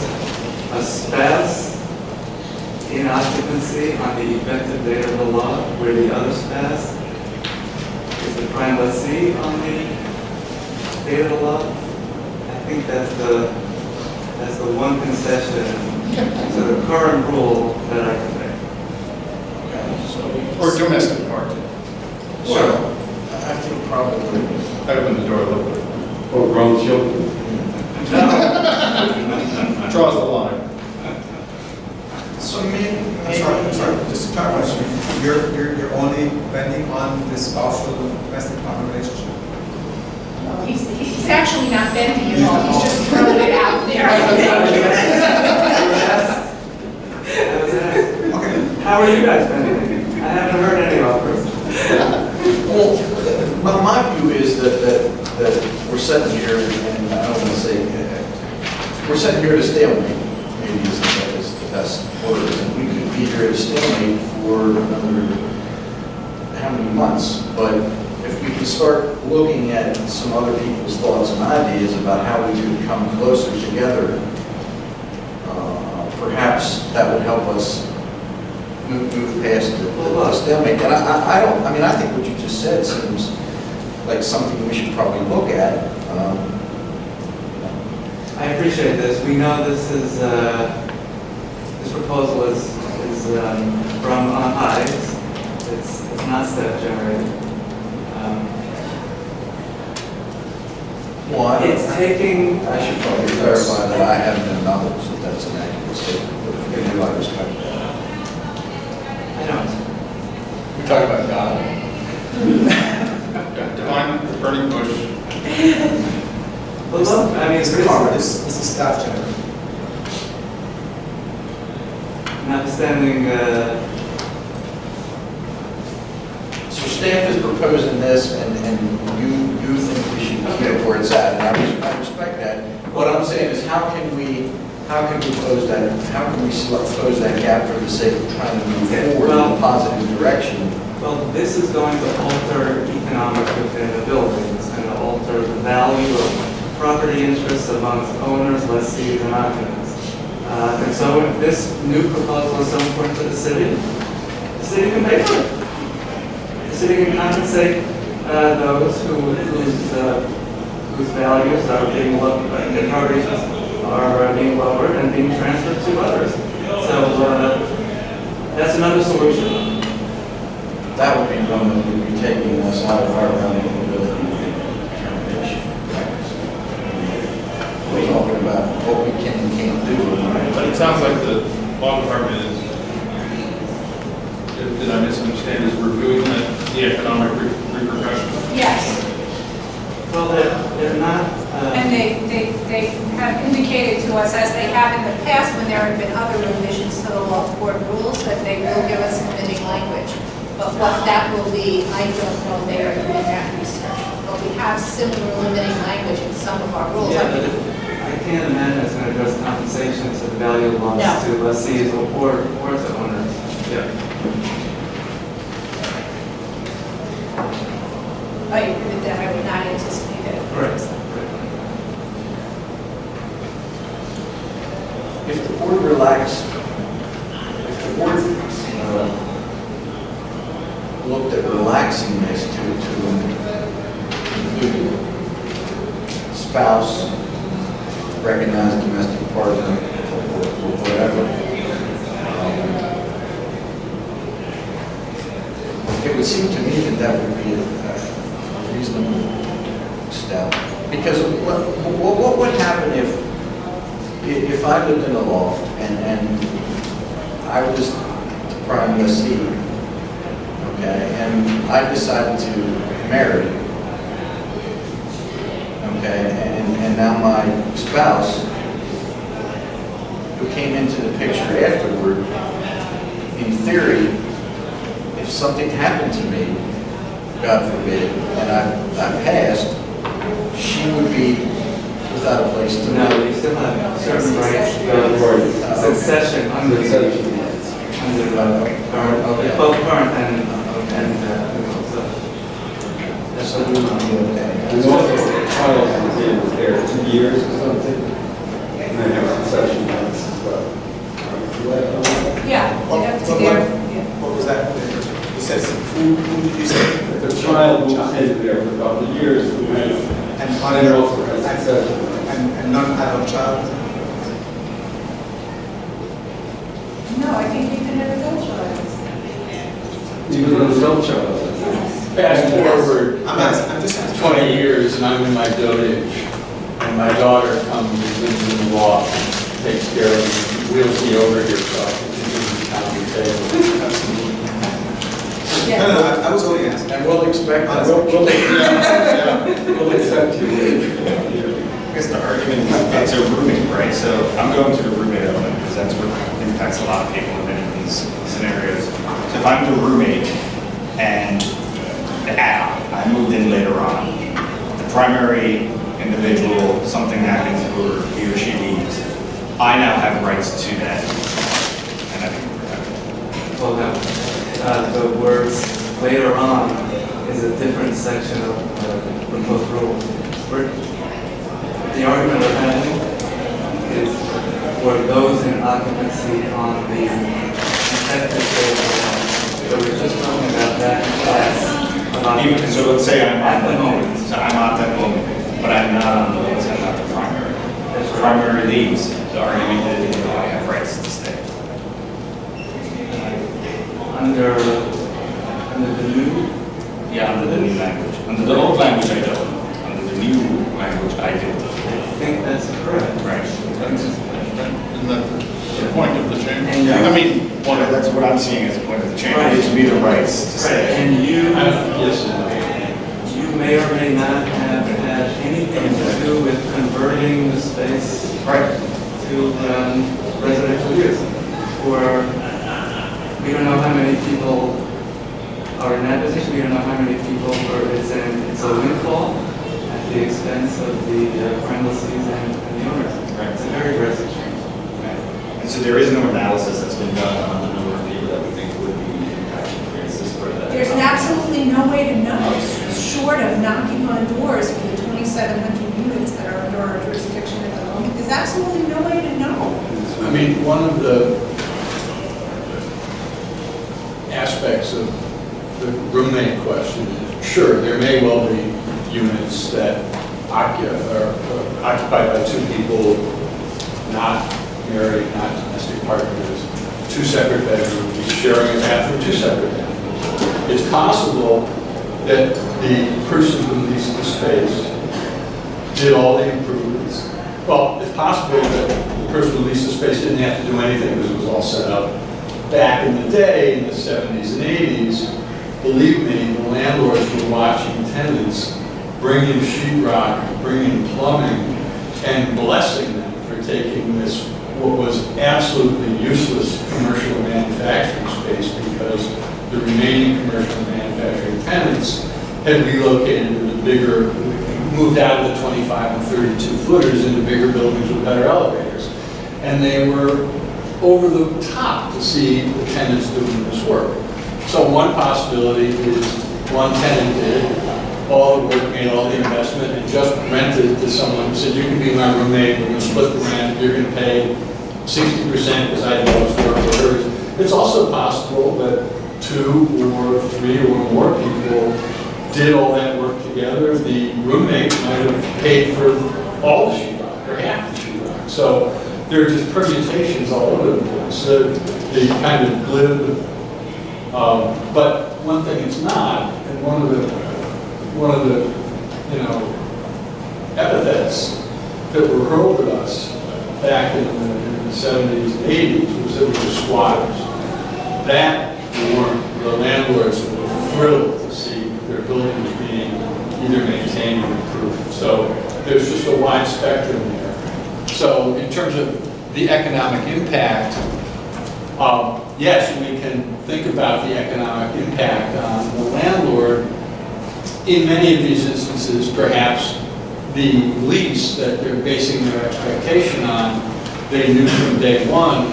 a spouse in occupancy on the effective date of the law, where the other spouse is the prime lessee on the date of the law. I think that's the one concession to the current rule that I can make. Or domestic party. Well, I think probably. I opened the door a little bit. Or grown children. Draws the line. So maybe. I'm sorry, just a question. You're only bending on this spousal domestic partner relationship? He's He's actually not bending at all, he's just throwing it out there. I was asked, Okay. how are you guys spending it? I haven't heard any offers. Well, my view is that we're sitting here, and I don't want to say, we're sitting here at a stalemate, maybe is the best word, and we could be here at a stalemate for another, how many months, but if we can start looking at some other people's thoughts and ideas about how we could come closer together, perhaps that would help us move past the stalemate. And I think what you just said seems like something we should probably look at. I appreciate this. We know this is, this proposal is from on high. It's not staff generated. Well, It's taking, I should probably clarify that I have no knowledge that that's an accurate statement, but if you do, I respect that. I don't. We talk about God. Define the burning bush. But look, I mean, Mr. Carver, this is staff generated. notwithstanding, So staff is proposing this, and you think we should keep it where it's at, and I respect that. What I'm saying is, how can we close that, how can we close that gap for the sake of trying to move forward in a positive direction? well, this is going to alter economics within the building. It's going to alter the value of property interests amongst owners, lessees, and occupants. And so if this new proposal is so important to the city can pay for it. The city can compensate those whose values are being lowered, their properties are being lowered and being transferred to others. So that's another solution. That would be one that would be taking us out of our realm of ability to make determination. We're talking about what we can and can't do. But it sounds like the law department is, did I misunderstand, is reviewing the economic repercussions? Yes, Well, they're not. and they have indicated to us, as they have in the past, when there have been other revisions to the law board rules, that they will give us limiting language. But what that will be, I don't know, they are doing that research. But we have similar limiting language in some of our rules. Yeah, but I can't imagine it's going to address compensation to the value of loss No. to lessees or to owners. Yeah. I agree with that, I would not anticipate that. Correct. If the board looked at relaxing this to include spouse, recognized domestic partner, or whatever, it would seem to me that would be a reasonable step. Because what would happen if I lived in a loft and I was the prime lessee, okay, and I decided to marry, okay, and now my spouse, who came into the picture afterward, in theory, if something happened to me, God forbid, and I passed, she would be without a place to No, live. you still have certain rights, succession under the current, both current and so. So we would be okay. And also, the child was there 2 years or something, and they have succession rights as well. Yeah, they have to their, yeah. What was that? You said, who did you say? The child was in there for a couple of years, And and also has succession rights. and non-adult child? No, I think you can have adult children. Even an adult child. Fast forward I'm just asking. 20 years and I'm in my dotage, and my daughter comes and lives in the loft, takes care of me, wheels me over here, so I can continue to count the table. So Yes. No, I was only asking. And we'll expect that. We'll accept you. I guess the argument is it's a roommate, right? So I'm going to the roommate element because that's what impacts a lot of people in many of these scenarios. So if I'm the roommate and the add-on, I moved in later on, the primary individual, something happens or he or she leaves, I now have rights to that. And I think we're protected. Well, no, the words later on is a different section of the proposed rule. The argument we're having is for those in occupancy on the protected building. So we're just talking about that class of occupancy. So let's say I'm At the moment. So I'm at that moment, but I'm not on the list, I'm not the primary. That's The right. primary leaves, the argument is I have rights to stay. Under the new, Yeah, under the new language. Under the old language, I don't. Under the new language, I do. I think that's correct. Right. Isn't that the point of the change? And, I mean, Well, that's what I'm seeing as a point of the change. Right. It gives me the rights to Right, stay. and Yes. you may or may not have had anything to do with converting the space Right. to residential use. Or we don't know how many people are in that position, we don't know how many people it's a windfall at the expense of the premises and the owners. Right. It's a very drastic change. And so there is no analysis that's been done on the number of people that we think would be impacted. Is this part of that? There's absolutely no way to know, short of knocking on doors for the 2,700 units that are under our jurisdiction at the moment. There's absolutely no way to know. I mean, one of the aspects of the roommate question is, sure, there may well be units that are occupied by two people, not married, not domestic partners, two separate bedrooms, each sharing a bathroom, two separate bathrooms. It's possible that the person who leased the space did all the improvements. Well, it's possible that the person who leased the space didn't have to do anything because it was all set up. Back in the day, in the 70s and 80s, believe me, the landlords were watching tenants bring in sheetrock, bring in plumbing, and blessing them for taking this, what was absolutely useless commercial manufacturing space because the remaining commercial manufacturing tenants had relocated to the bigger, moved out of the 25 and 32 footers into bigger buildings with better elevators. And they were over the top to see the tenants doing this work. So one possibility is one tenant did all the work, made all the investment, and just rented to someone who said, you can be my roommate, we're going to split the rent, you're going to pay 60% because I know it's work for hers. It's also possible that two or three or more people did all that work together. The roommate might have paid for all the sheetrock or half the sheetrock. So there are just permutations all over the place. The kind of glib, but one thing it's not, and one of the epithets that were hurled at us back in the 70s and 80s was that we were squatters. That the landlords were thrilled to see their buildings being either maintained or improved. So there's just a wide spectrum there. So in terms of the economic impact, yes, we can think about the economic impact on the landlord. In many of these instances, perhaps the lease that they're basing their expectation on, they knew from day one,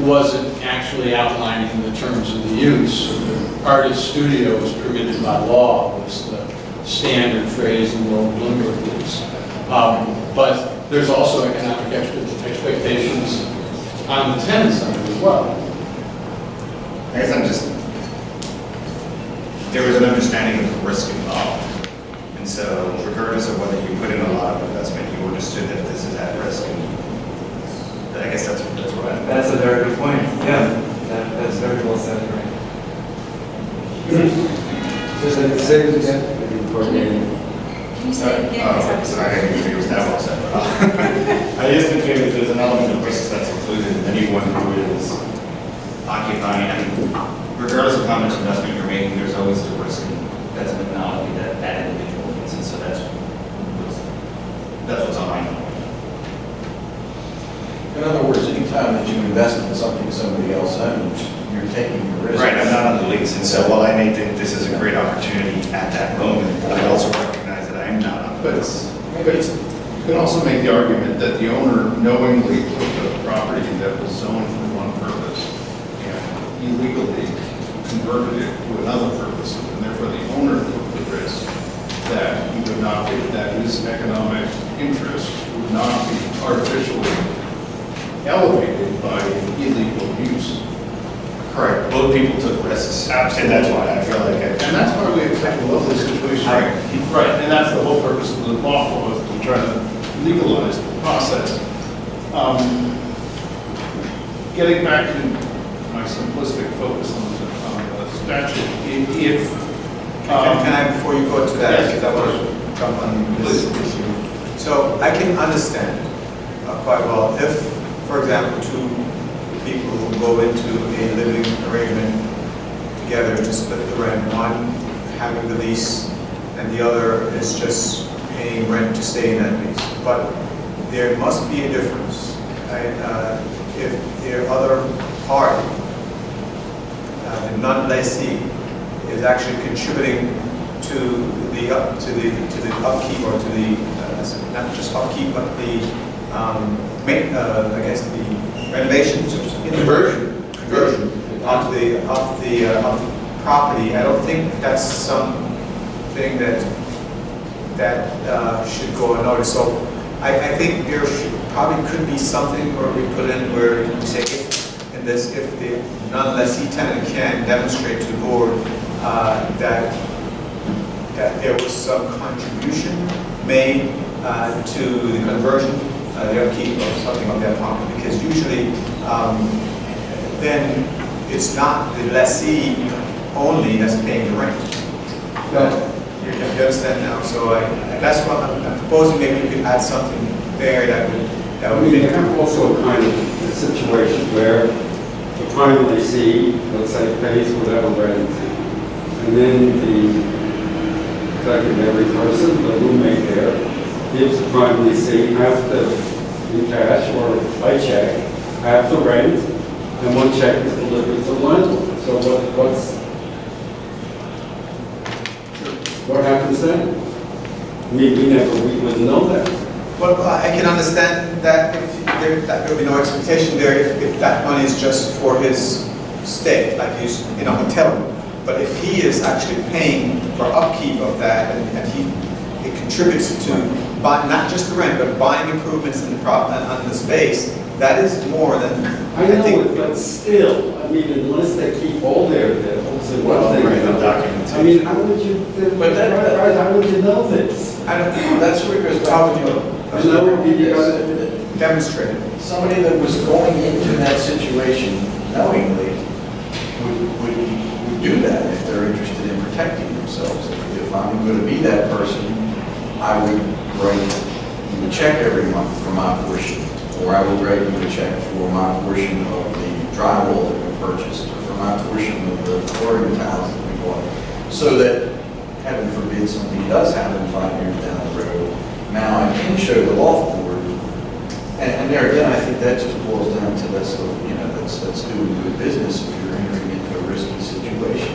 wasn't actually outlining the terms of the use. The artist studio is permitted by law, was the standard phrase in the old Bloomberg lease. But there's also economic expectations on the tenant side as well. I guess there was an understanding of the risk involved. And so regardless of whether you put in a lot of investment, you understood that this is at risk. And I guess that's what That's a very good point. Yeah, that's very well said, right? Just like to say it again. Can you say it again? Because I was- I didn't think it was that well said. I just think that there's an element of risk that's included in anyone who is occupying, and regardless of how much investment you're making, there's always a risk that's an anomaly that that individual faces. So that's what's on my mind. In other words, anytime that you invest in something somebody else owns, you're taking a risk. Right, I'm not on the lease, and so while I may think this is a great opportunity at that moment, I also recognize that I am not on the But lease. you can also make the argument that the owner knowingly took a property that was zoned for one purpose and illegally converted it to another purpose, and therefore the owner took the risk that he would not be, that his economic interest would not be artificially elevated by illegal use. Correct, both people took risks, and that's why I feel like And that's why we have such a lovely situation. Right, and that's the whole purpose of the law, was to try to legalize the process. Getting back to my simplistic focus on the statute, if... Can I, before you go to that, Yes, because I want to jump on this issue. So I can understand quite well if, for example, two people who go into a living arrangement together to split the rent, one having the lease and the other is just paying rent to stay in that lease. But there must be a difference. If the other party, the non-lessee, is actually contributing to the upkeep or to the not just upkeep but the I guess the renovations or conversion of the property. I don't think that's something that should go unnoticed. So I think there probably could be something where we put in where we say if the non-lessee tenant can demonstrate to the board that there was some contribution made to the conversion, the upkeep of something of that property, because usually then it's not the lessee only that's paying the rent. You understand now? So that's what I'm proposing. Maybe we could add something there that would You have also a kind of situation where the prime lessee, let's say, pays whatever rent, and then the secondary person, the roommate there, gives the prime lessee half in cash or by check, half the rent, and one check is delivered to the landlord. So what happens then? We wouldn't know that. Well, I can understand that if that there will be no expectation there if that money is just for his stay, like he's in a hotel room. But if he is actually paying for upkeep of that and it contributes to buy, not just the rent, but buying improvements in on the space, that is more than I know it, but still, I mean, unless they keep all their bills and what they Right, the do. documentation. I mean, how would you, how would you know this? I don't know. That's where it goes back How would to you demonstrate it? somebody that was going into that situation knowingly would do that if they're interested in protecting themselves. If I'm going to be that person, I would write you a check every month for my portion, or I would write you a check for my portion of the drywall that we purchased, or for my portion of the flooring tiles that we bought, so that, heaven forbid, something does happen 5 years down the road. Now I can show the loft board, and there again, I think that just boils down to that's doing good business if you're entering into a risky situation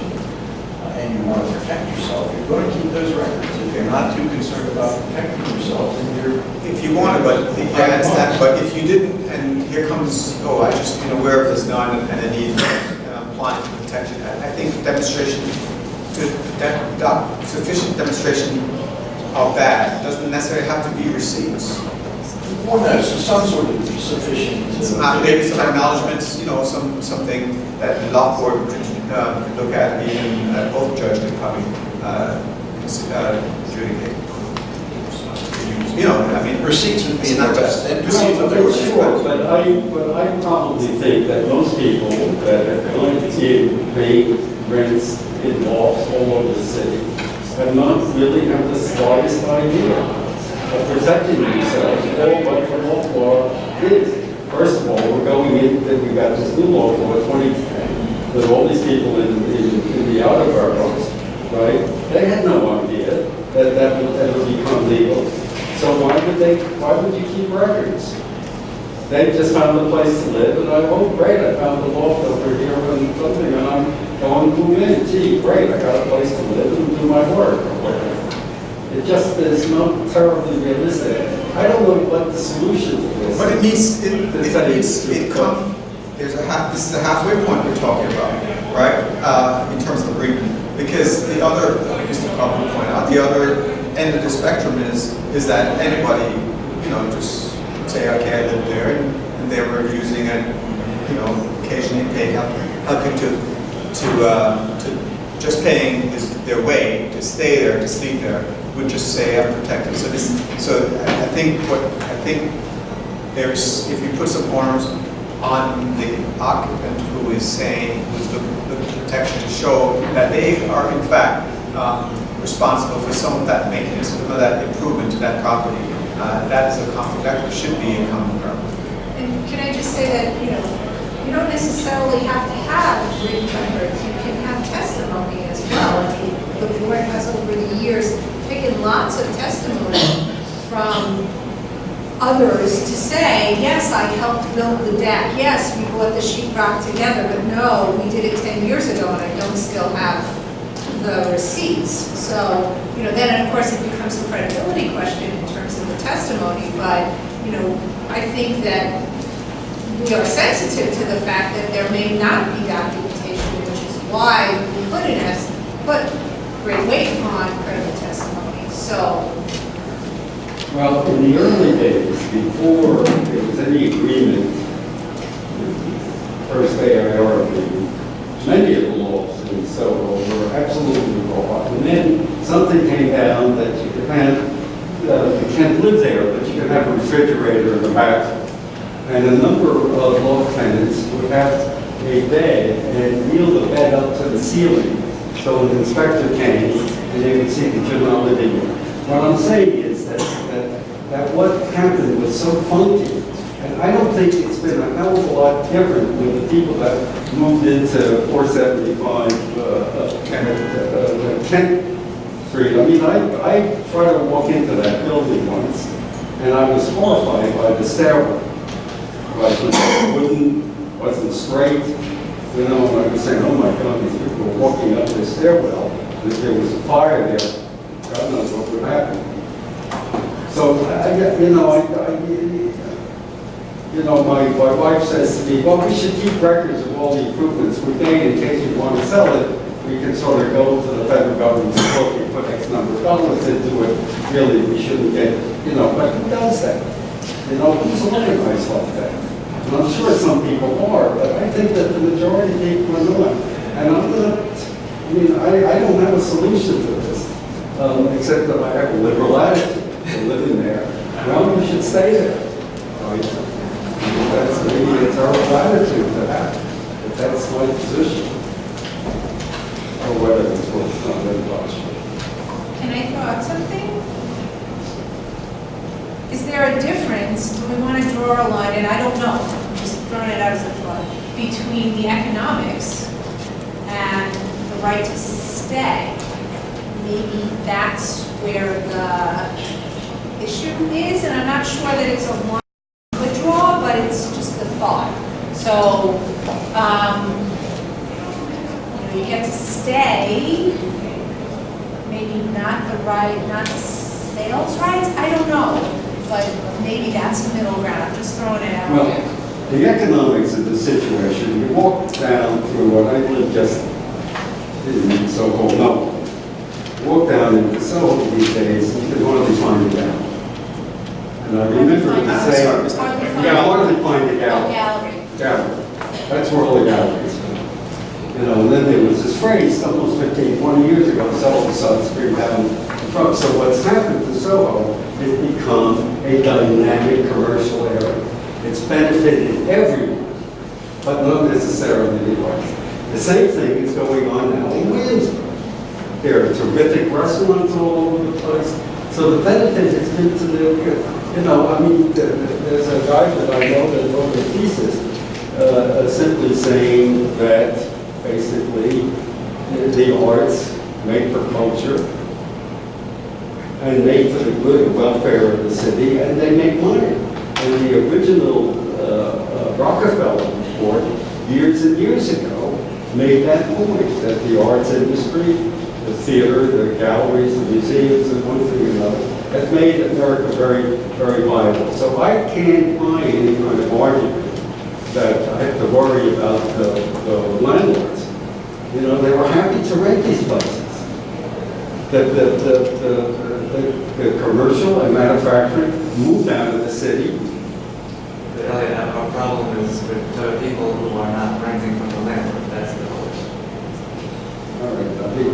and you want to protect yourself. You're going to keep those records. If you're not too concerned about protecting yourself, then you're. If you want to, but I understand. But if you didn't, and here comes, I just been aware of this now and I need and I'm applying for protection. I think demonstration, sufficient demonstration of that doesn't necessarily have to be receipts. Well, no, so some sort of sufficient. Maybe some acknowledgements, something that the law board could look at, even both judges could probably adjudicate. I mean, Receipts would be it's not the just best. Sure, but I probably think that most people that are going to pay rents in lofts all over the city have not really have the slightest idea of protecting themselves or what the law is. First of all, we're going in that we got this new law for 2010 with all these people in the outer boroughs, right? They had no idea that would become legal. So why would you keep records? They just found a place to live, and oh, great, I found a loft over here and something, and I'm going to move in. Gee, great, I got a place to live and do my work, or whatever. It just is not terribly realistic. I don't know what the solution to this is. But it needs, this is a halfway point we're talking about, right? In terms of agreement. Because the other, Mr. Cobb pointed out, the other end of the spectrum is that anybody, just say, okay, I live there, and they were using it, occasionally helping to just paying their way to stay there, to sleep there, would just say I'm protected. So I think there's, if you put some corners on the occupant who is saying, who's looking for protection to show that they are in fact responsible for some of that maintenance, some of that improvement to that property. That is a conflict, that should be a common ground. And can I just say that, you don't necessarily have to have written records. You can have testimony as well. I mean, the board has over the years taken lots of testimony from others to say, yes, I helped build the deck. Yes, we bought the sheetrock together, but no, we did it 10 years ago and I don't still have the receipts. So, then of course it becomes a credibility question in terms of the testimony, but, I think that we are sensitive to the fact that there may not be documentation, which is why we put great weight on credible testimony. So, well, in the early days, before there was any agreement, first AIR agreement, many of the laws in Soho were absolutely raw. And then something came down that you could have, you can't live there, but you can have a refrigerator in the bathroom. And a number of loft tenants would have a bed and wheel the bed up to the ceiling. So an inspector came and they would see that you're not living there. What I'm saying is that what happened was so funky, and I don't think it's been a hell of a lot different with the people that moved into 475 Kent Street. I mean, I tried to walk into that building once, and I was horrified by the stairwell. Like, it wasn't straight, and I was saying, oh my God, these people were walking up this stairwell, if there was a fire there, God knows what would happen. So, my wife says to me, well, we should keep records of all the improvements we made in case we want to sell it. We can sort of go to the federal government and say, look, we put X number of dollars into it. Really, we shouldn't get, but who does that? Who's organized like that? And I'm sure some people are, but I think that the majority of people are not. And I don't have a solution to this, except that I have a liberal attitude to living there. Well, you should stay there. Right? That's maybe a terrible attitude to have, but that's my position. Or whatever it's not very much. can I throw out something? Is there a difference, do we want to draw a line, and I don't know, I'm just throwing it out as a thought, between the economics and the right to stay? Maybe that's where the issue is, and I'm not sure that it's a one good draw, but it's just a thought. So, you get to stay, maybe not the sales rights, I don't know. But maybe that's the middle ground. I'm just throwing it out there. Well, the economics of the situation, you walk down through what I live just in so-called no. Walk down into Soho these days, you can hardly find a gallery. And I remember to say, hardly find a gallery. Gallery. That's where all the galleries are. And then there was this phrase almost 15, 20 years ago, Soho Suds bring down the front. So what's happened to Soho, it's become a dynamic commercial area. It's benefited everyone, but not necessarily the arts. The same thing is going on now in Williamsburg. There are terrific restaurants all over the place. So the benefit has been to the, there's a guy that I know that wrote a thesis simply saying that basically the arts, made for culture, and made for the good and welfare of the city, and they make money. And the original Rockefeller report, years and years ago, made that point, that the arts industry, the theater, the galleries, the museums, and one thing or another, has made America very, very viable. So I can't find any kind of argument that I have to worry about the landlords. You know, they were happy to rent these places. The commercial and manufacturing moved out of the city. Really, our problem is with people who are not renting from the landlord. That's the whole issue. All right, I mean,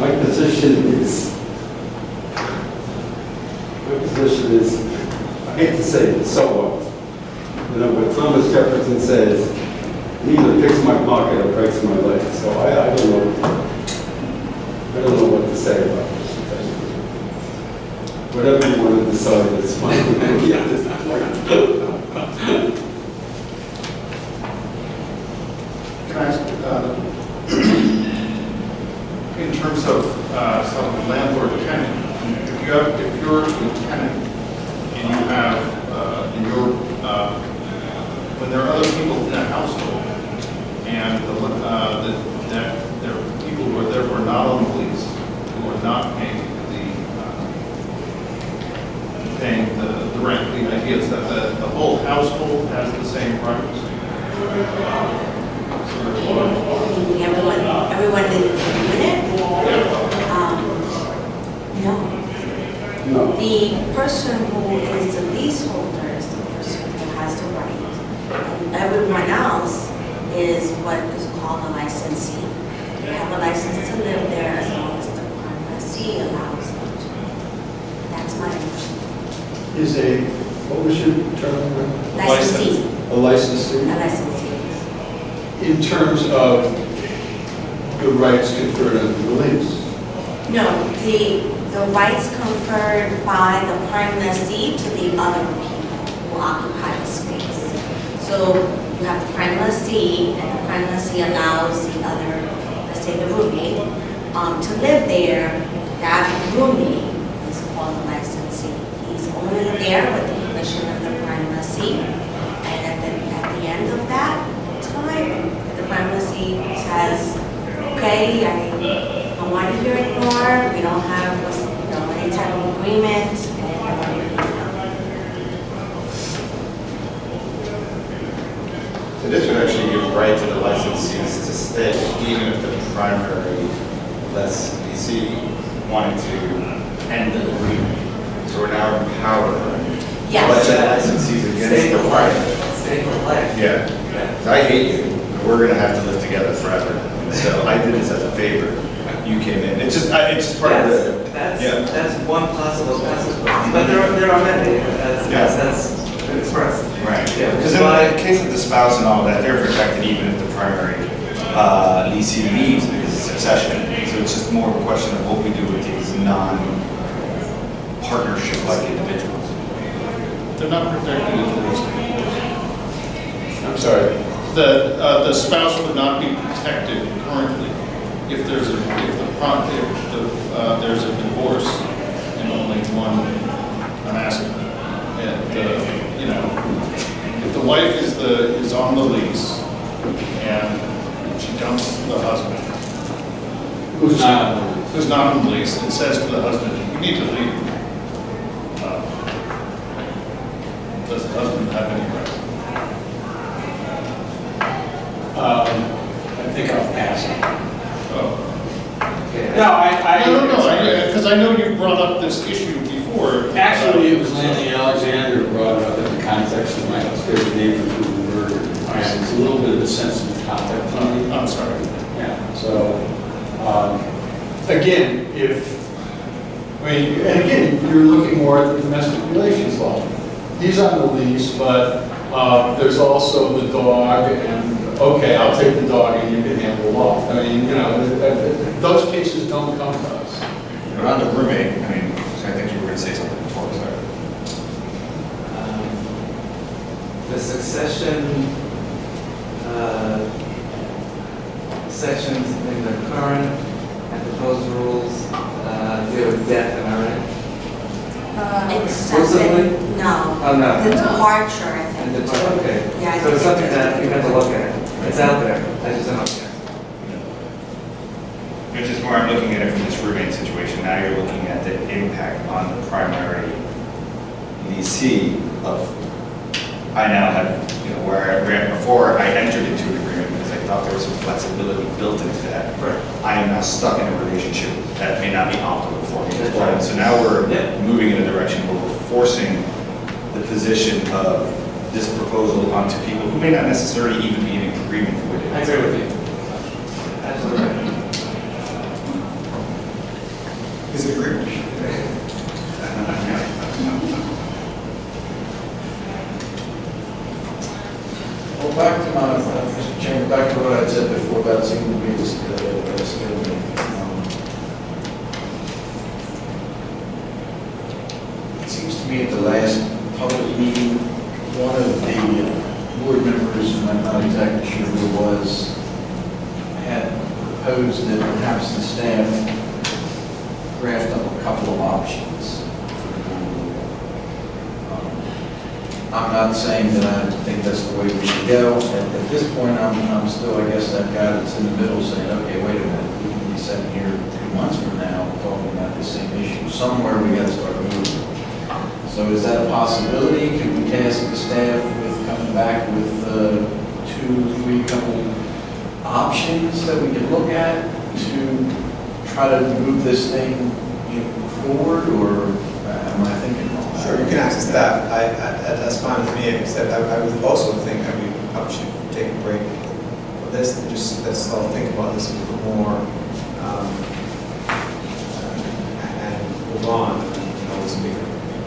my position is, I hate to say it, so what? You know, what Thomas Jefferson says, neither picks my pocket or breaks my leg. So I don't know. I don't know what to say about this. Whatever you want to decide is fine with me at this point. Can I ask, in terms of some landlord-tenant, if you're a tenant and you have, when there are other people in a household and that there are people who are therefore not on the lease, who are not paying the rent, the idea is that the whole household has the same rights. Everyone in the unit? No. No. The person who is the leaseholder is the person who has the right. And everyone else is what is called a licensee. They have a license to live there as long as the lessee allows them to. That's my understanding. Is what was your term? Licensee. A licensee? A licensee. In terms of the rights conferred under the lease? No, the rights conferred by the prime lessee to the other people who occupy the space. So you have the prime lessee, and the prime lessee allows the other, let's say the roommate, to live there. That roommate is called a licensee. He's only there with the permission of the prime lessee. And at the end of that time, the prime lessee says, okay, I don't want to hear it more. We don't have any type of agreement. So this would actually give right to the licensees to stay, even if the primary lessee wanted to end the agreement. So we're now empowered. Yes. But the licensees against the private. Stay for life. Yeah. 'Cause I hate you. We're going to have to live together forever. So I did this as a favor. You came in. It's just part of the. That's one possible consequence. But there are many, that's expressed. Right. Yeah, Because in the case of the spouse and all that, they're protected even if the primary leasee leaves because of succession. So it's just more of a question of what we do with these non-partnership-like individuals. They're not protected in the lease. I'm sorry. The spouse would not be protected currently if there's a divorce and only one. I'm asking. And if the wife is on the lease and she dumps the husband, who's not on the lease, and says to the husband, "You need to leave." Does the husband have any rights? I think I'll pass. Oh. No, Because I know you brought up this issue before. Actually, it was Lanny Alexander who brought it up in the context of my upstairs neighbor who was murdered. And it's a little bit of a sensitive topic. I'm sorry. Yeah, so, again, you're looking more at the domestic relations law. He's on the lease, but there's also the dog, and, okay, I'll take the dog and you can handle the loft. I mean, those cases don't come to us. But on the roommate, I think you were going to say something before, sorry. The succession sections in the current and proposed rules deal with death, am I right? Exclusively? No. Oh, no. The departure, I And think. okay. Yeah, I So it's think something that you have to look at. It's out there. I just don't know. Which is more, I'm looking at it from this roommate situation. Now you're looking at the impact on the primary leasee of, I now have, where before I entered into an agreement because I thought there was some flexibility built into that. Right. I am now stuck in a relationship that may not be optimal for me as That's well. right. So now we're Yeah. moving in a direction where we're forcing the position of this proposal onto people who may not necessarily even be in agreement with it. I agree with you. Absolutely right. Is it agreement? Well, back to my, Mr. Chairman, back to what I said before about single use, it seems to me at the last public meeting, one of the board members, and I'm not exactly sure who it was, had proposed that perhaps the staff draft up a couple of options for the board. I'm not saying that I think that's the way we should go. At this point, I'm still, I guess, that guy that's in the middle saying, okay, wait a minute, we can be sitting here 2 months from now talking about the same issue. Somewhere we got to start moving. So is that a possibility? Could we task the staff with coming back with 2, 3 couple options that we can look at to try to move this thing forward, or am I thinking wrong? Sure, you can access that. That's fine with me, except I would also think that we probably should take a break for this and just let's all think about this a little more and move on. And always speak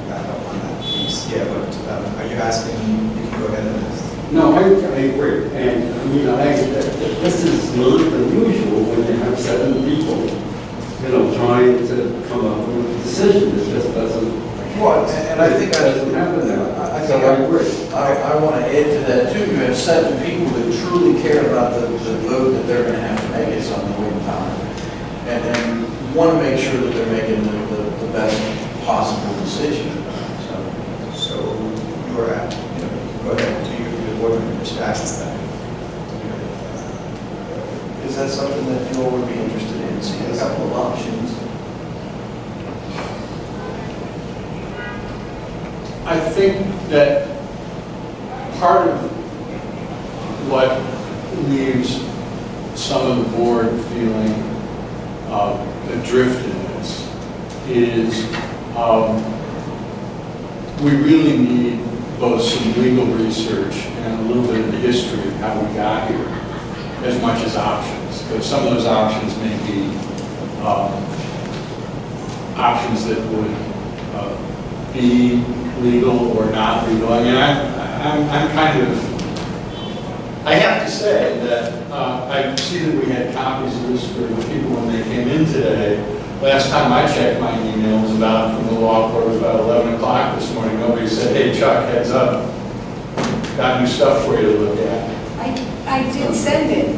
back up on that piece. Yeah, but are you asking? You can go ahead and ask. No, I agree. And I mean, this is not unusual when you have 7 people, trying to come up with a decision. It just doesn't. Well, and I think it doesn't happen now. So I agree. I want to add to that too. You have 7 people that truly care about the vote that they're going to have to make at some point in time, and want to make sure that they're making the best possible decision. So you're at, go ahead to your board member, just ask that. Is that something that you all would be interested in, seeing a couple of options? I think that part of what leaves some of the board feeling adrift in this is we really need both some legal research and a little bit of the history of how we got here, as much as options. Because some of those options may be options that would be legal or not legal. I mean, I'm kind of, I have to say that I see that we had copies of this for the people when they came in today. Last time I checked my emails from the law court was about 11 o'clock this morning. Nobody said, hey, Chuck, heads up. Got new stuff for you to look at. I did send it.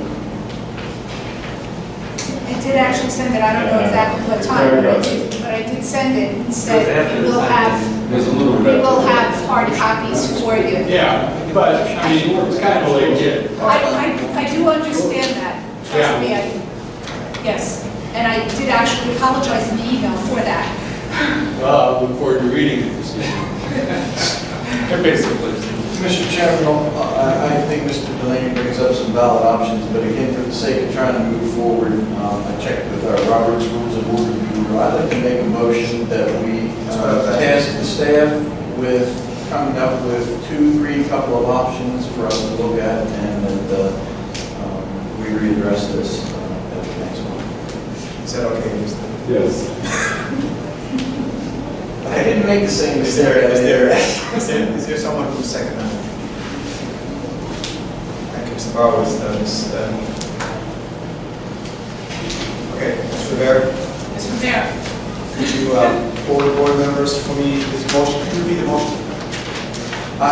I did actually send it, I don't know exactly what time, but I did send it and said we will have hard copies for you. Yeah, but I mean, it's kind of legit. I do understand that, trust me, yes. And I did actually apologize in the email for that. Well, I look forward to reading it this evening. Basically. Mr. Chairman, I think Mr. Delaney brings up some valid options, but again, for the sake of trying to move forward, I checked with our Robert's Rules of Order. I'd like to make a motion that we task the staff with coming up with 2, 3 couple of options for us to look at, and that we readdress this at the next one. Is that okay, Mr.? Yes. I didn't make the same Is mistake. there someone who's second that? Thank you, Mr. Bowers. Okay, Mr. Rivera, Mr. Rivera, could you forward board members for me this motion? Could you repeat the motion? I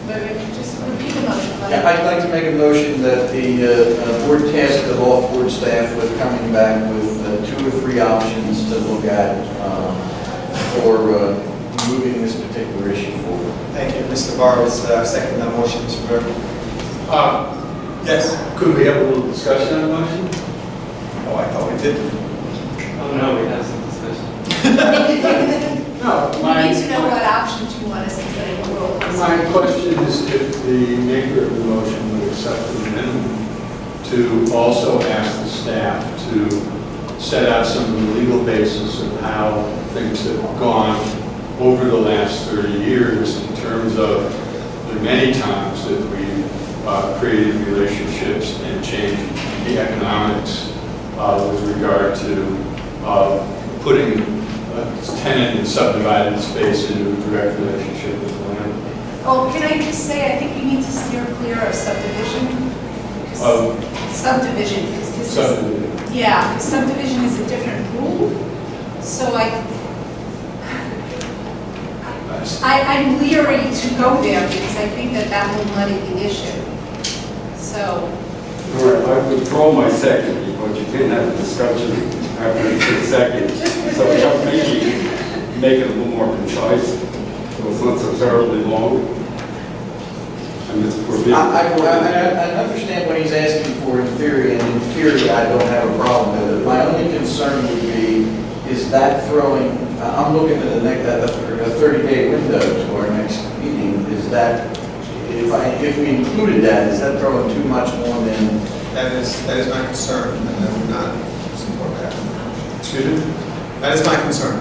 But just repeat the motion. Yeah, I'd like to make a motion that the board task the Loft board staff with coming back with 2 or 3 options to look at for moving this particular issue forward. Thank you, Mr. Barros. Second that motion, Mr. Burke. Yes. Could we have a little discussion on the motion? Oh, I thought we did. Oh, no, we have some discussion. No, We need to know what options you want us to put in the rule. my question is if the maker of the motion would accept the amendment to also ask the staff to set out some of the legal basis of how things have gone over the last 30 years in terms of the many times that we've created relationships and changed the economics with regard to putting a tenant in subdivided space into a direct relationship with the land. Oh, can I just say, I think you need to steer clear of subdivision. Subdivision, because this is, Subdivision. yeah, because subdivision is a different rule. So I'm leery to go there because I think that will muddy the issue. So, All right, I withdraw my second because you didn't have a discussion after the second. So help me make it a little more concise, so it's not so terribly long. And it's forbidden. I understand what he's asking for in theory, and in theory, I don't have a problem with it. My only concern would be, is that throwing, I'm looking at a 30-day window to our next meeting, is that, if we included that, is that throwing too much more than? That is my concern, and I would not support that. Excuse me? That is my concern.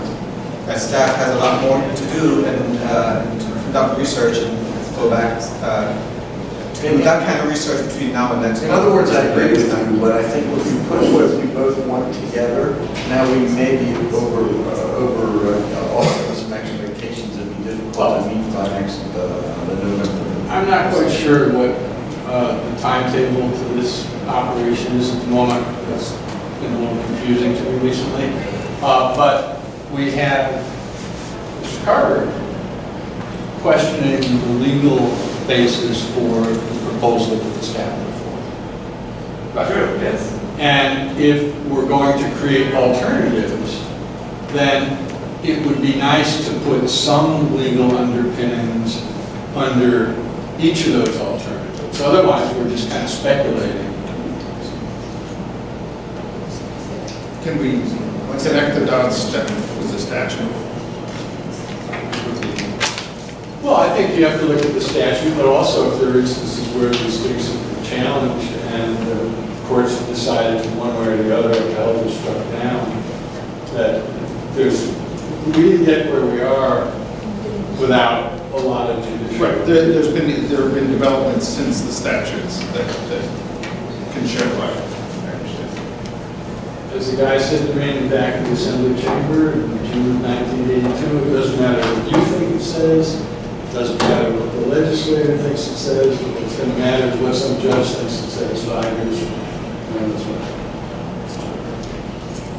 That staff has a lot more to do and to conduct research and go back, to do that kind of research between now and next In month. other words, I agree with you, but I think if we put what we both want together, now we may be offering some expectations that be difficult to meet by the November. I'm not quite sure what the timetable to this operation is at the moment. That's been a little confusing to me recently. But we have Mr. Carter questioning the legal basis for the proposal that the staff put forward. True, yes. And if we're going to create alternatives, then it would be nice to put some legal underpinnings under each of those alternatives. Otherwise, we're just kind of speculating. Can we connect the dots with the statute? Well, I think you have to look at the statute, but also if there are instances where these things have been challenged and the courts have decided one way or the other, upheld or struck down, that we didn't get where we are without a lot of judicial. Right, there have been developments since the statutes that can shed light. I understand. As the guy said to me back in the Assembly Chamber in June 1982, it doesn't matter what you think it says, it doesn't matter what the legislator thinks it says, what's going to matter is what some judge thinks it says 5 years from now. And that's what.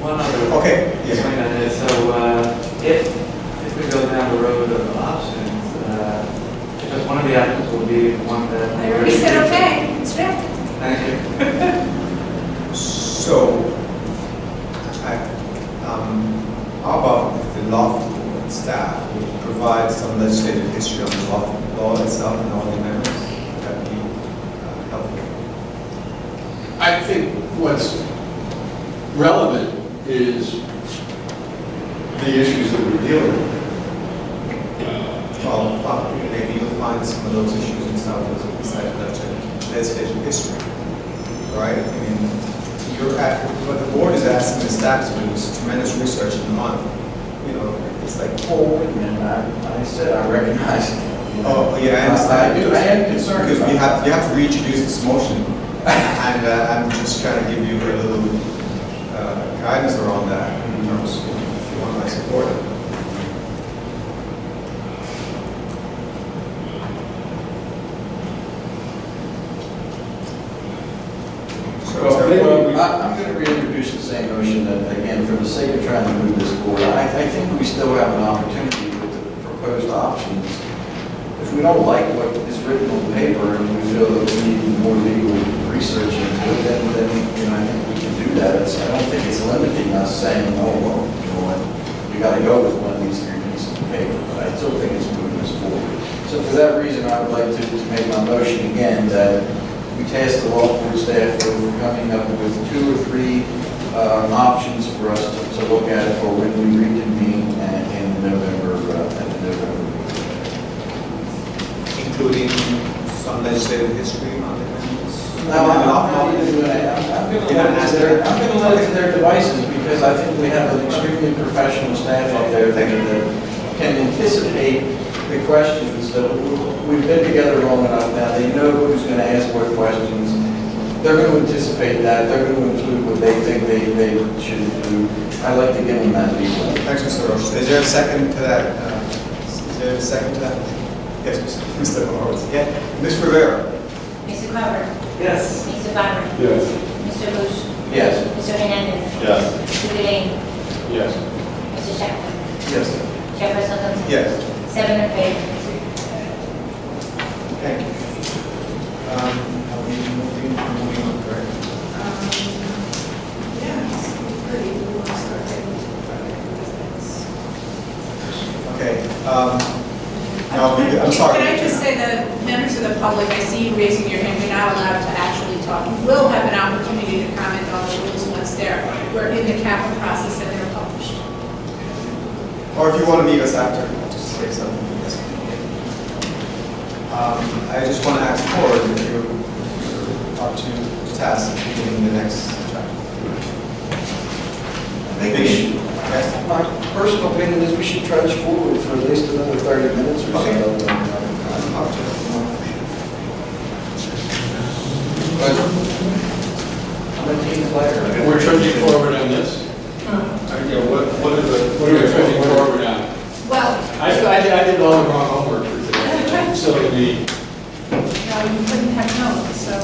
One other Okay, yes. point on this. So if we go down the road of options, because one of the options will be one that. I already said okay, it's drafted. Thank you. So, how about if the Loft board staff would provide some legislative history on the law itself and all the amendments? That would be helpful. I think what's relevant is the issues that we're dealing with. Well, maybe you'll find some of those issues in some of those legislative history, right? I mean, what the board is asking the staff to do is tremendous research in a month. You know, it's like, Oh, wait a minute, I said I recognize it. oh, yeah, I understand. I am concerned Because you about have to reintroduce this motion, and I'm just trying to give you a little guidance around that in terms of if you want my support. I'm going to reintroduce the same motion that, again, for the sake of trying to move this forward, I think we still have an opportunity with the proposed options. If we don't like what is written on paper and we feel that we need more legal research into it, then I think we can do that. I don't think it's limiting us saying, oh, well, you know what, we got to go with one of these three pieces of paper, but I still think it's moving us forward. So for that reason, I would like to make my motion again that we task the law board staff for coming up with 2 or 3 options for us to look at for when we reconvene in November, at the November meeting. Including some legislative history on the amendments? No, I'm not even going to, I'm going to let it to their devices because I think we have an extremely professional staff up there that can anticipate the questions. That we've been together long enough now. They know who's going to ask what questions. They're going to anticipate that. They're going to include what they think they should include. I'd like to give them that leeway. Thanks, Mr. Roche. Is there a second to that? Is there a second to that? Yes, Mr. Horowitz. Yeah. Ms. Rivera? Mr. Carver? Yes. Mr. Barber? Yes. Mr. Luce? Yes. Mr. Hernandez? Yes. Mr. Delaney? Yes. Mr. Shackler? Yes. Chairperson Hudson? Yes. 7 in favor. Thank you. Are we moving on, correct? Yeah, it's pretty, we want to start getting to business. Okay. I'm sorry. Can I just say that members of the public, I see you raising your hand, you're not allowed to actually talk. You will have an opportunity to comment on the rules once we're in the capital process and they're published. Or if you want to meet us after, just say something. Yes. I just want to ask forward if you're up to task of beginning the next chapter. I think we should, Yes. my personal opinion is we should trudge forward for at least another 30 minutes or so. Okay. But I'm a team player. And we're trudging forward on this? What are we trudging forward on? Well, I did all the wrong homework for today. So no, you couldn't have known, so,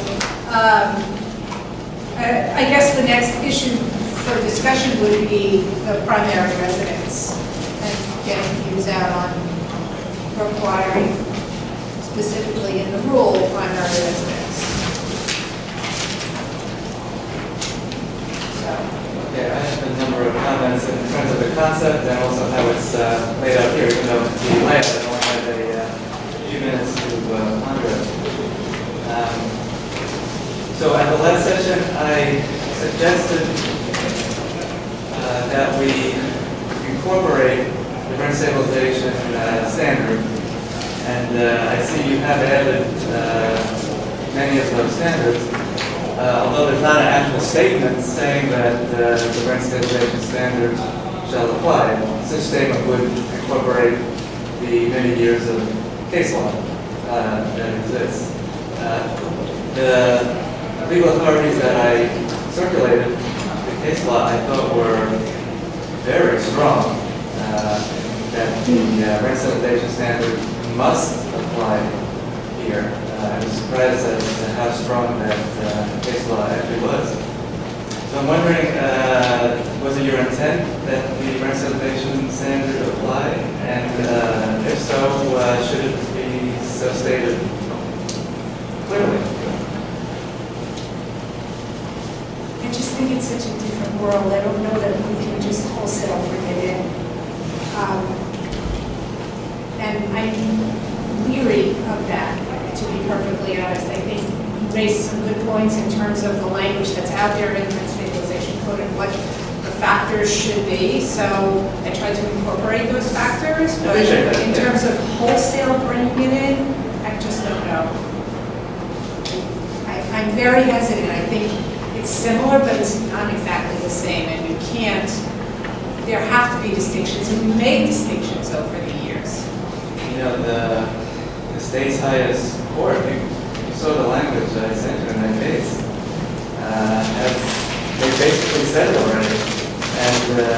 I guess the next issue for discussion would be the primary residence and getting views out on requiring specifically in the rule primary residence. So, Okay, I have a number of comments in terms of the concept and also how it's laid out here, even though the layout, I only had a few minutes to ponder it. So at the last session, I suggested that we incorporate the rent stabilization standard. And I see you have added many of those standards. Although there's not an actual statement saying that the rent stabilization standard shall apply, such statement would incorporate the many years of case law that exists. The legal authorities that I circulated, the case law I thought were very strong, that the rent stabilization standard must apply here. I was surprised as to how strong that case law actually was. So I'm wondering, was it your intent that the rent stabilization standard apply? And if so, should it be so stated clearly? I just think it's such a different world. I don't know that we can just wholesale bring it in. And I'm leery of that, to be perfectly honest. I think you raised some good points in terms of the language that's out there in the rent stabilization code and what the factors should be. So I tried to incorporate those factors, but in terms of wholesale bringing it in, I just don't know. I'm very hesitant. I think it's similar, but it's not exactly the same, and you can't, there have to be distinctions, and we made distinctions over the years. You know, the state's highest court, you saw the language that I sent you in that case, they basically said it already. And the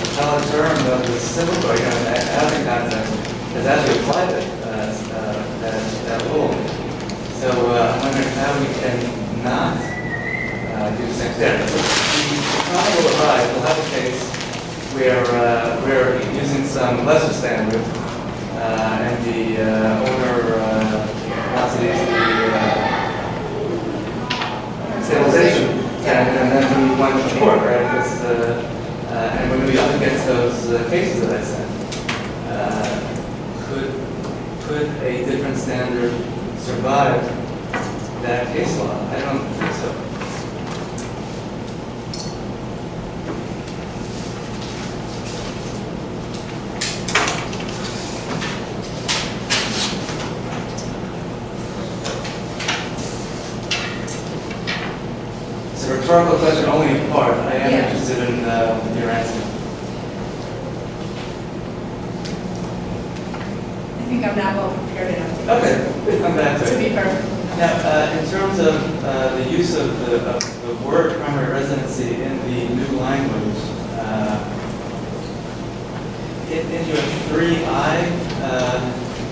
appellate term of the civil court, in the housing context, has actually applied it, that rule. So I'm wondering how we can not do the same thing. The time will arrive, we'll have a case where we're using some lesser standard, and the owner residencies, the stabilization tax, and then we went to court, right? Because, and we're going to be up against those cases that I said. Could a different standard survive that case law? I don't think so. It's a rhetorical question only in part. I am Yeah. interested in your answer. I think I'm not well prepared enough to. Okay, we'll come back to To it. be perfect. Now, in terms of the use of the word primary residency in the new language, in your 3I,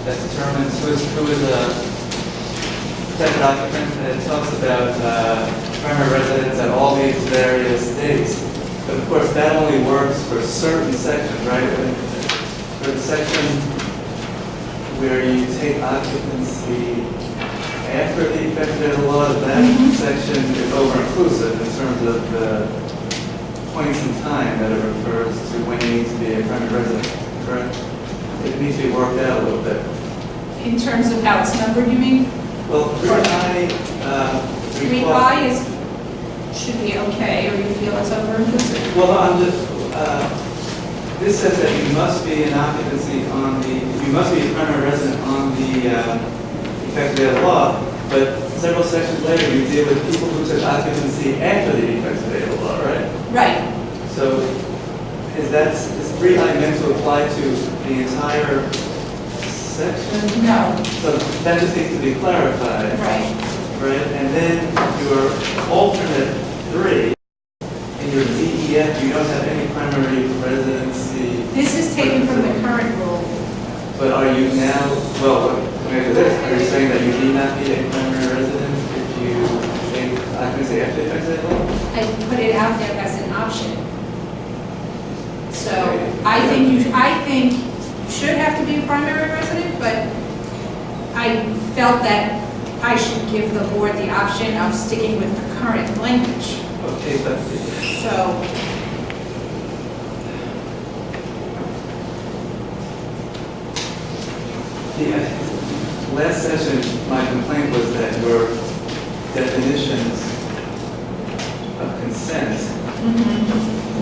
that determines who is a protected occupant, and it talks about primary residence at all these various dates. But of course, that only works for certain sections, right? And for the section where you take occupancy after the effective date of the law, that section is over-inclusive in terms of the points in time that it refers to when you need to be a primary resident, correct? It needs to be worked out a little bit. In terms of how it's numbered, you mean? Well, 3I, 3I is, should be okay, or you feel it's over-inclusive? well, I'm just, this says that you must be an occupancy on the, you must be a primary resident on the effective date of the law, but several sections later, you deal with people who took occupancy after the effective date of the law, right? Right. So is 3I meant to apply to the entire section? No. So that just needs to be clarified, Right. right? And then your alternate 3, in your DEF, you don't have any primary residency. This is taken from the current rule. But are you now, well, maybe this, are you saying that you need not be a primary resident if you take occupancy after the effective date of the law? I put it out there as an option. So I think you should have to be a primary resident, but I felt that I should give the board the option of sticking with the current language. Okay, but So, last session, my complaint was that your definitions of consent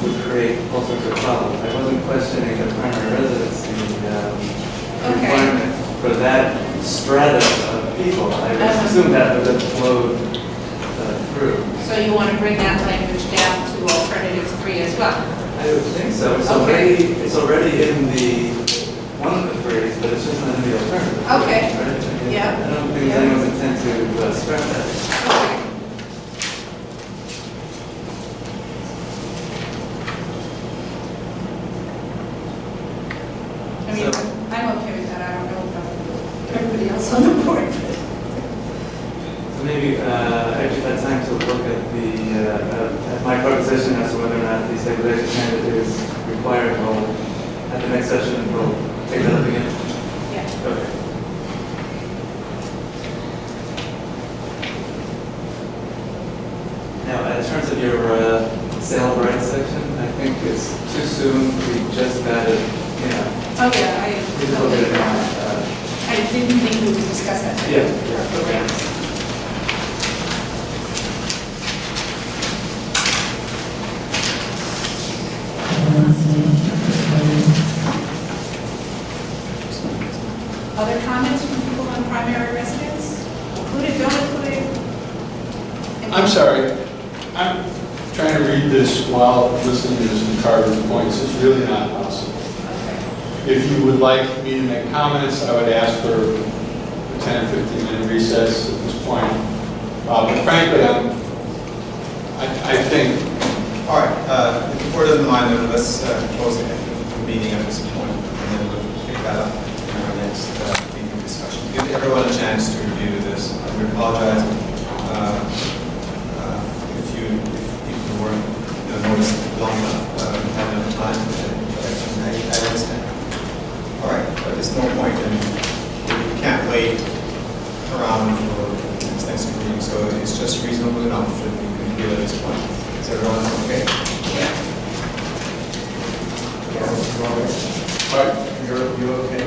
would create all sorts of problems. I wasn't questioning the primary residency requirement for that strata of people. I just assumed that would have flowed through. so you want to bring that language down to alternative 3 as well? I would think so. Okay. It's already in the one of the threes, but it's just not in the alternative. Okay. Right? Yeah. I don't think Yeah. anyone's intent to scrap that. Okay. I mean, So- I'm okay with that. I don't know about everybody else on the board. So maybe I just had time to look at at my proposition as to whether or not the stabilization standard is required. We'll, at the next session, we'll take that up again. Yeah. Okay. Now, in terms of your sale of rights section, I think it's too soon. We just got it, you know. Oh, yeah, We just look at it now. I didn't think we would discuss that. Yeah. Okay. Other comments from people on primary residence? Included, don't include? I'm sorry, I'm trying to read this while listening to some Carver's points. It's really not possible. Okay. If you would like me to make comments, I would ask for a 10 or 15-minute recess at this point. But frankly, I think, All right, if the board doesn't mind, then let's close the meeting at this point, and then we'll pick that up in our next meeting discussion. Give everyone a chance to review this. We apologize if you weren't noticed long enough, had enough time, but I understand. All right, but there's no point in, we can't wait around for this next meeting, so it's just reasonable enough that we can do at this point. Is everyone okay? But You're okay?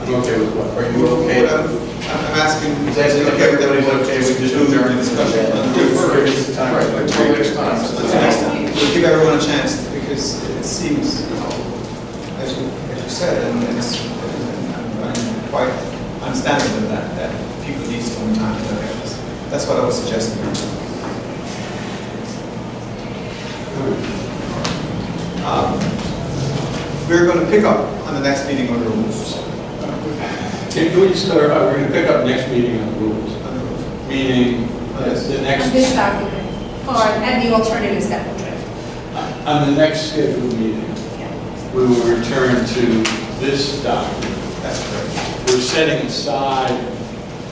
I'm okay with what? Are you okay? I'm asking, Is that okay with everybody's everyone okay with just to do adjourning the discussion? Right, like 2 weeks' time. So the next time, we'll give everyone a chance, because it seems, as you said, and I'm quite understanding of that people need some time to look at this. That's what I was suggesting. We're going to pick up on the next meeting on the rules. Can we just clarify, we're going to pick up next meeting on the rules, meaning the On next, this document, and the alternatives that will drift. on the next scheduled meeting, we will return to this document. That's correct. We're setting aside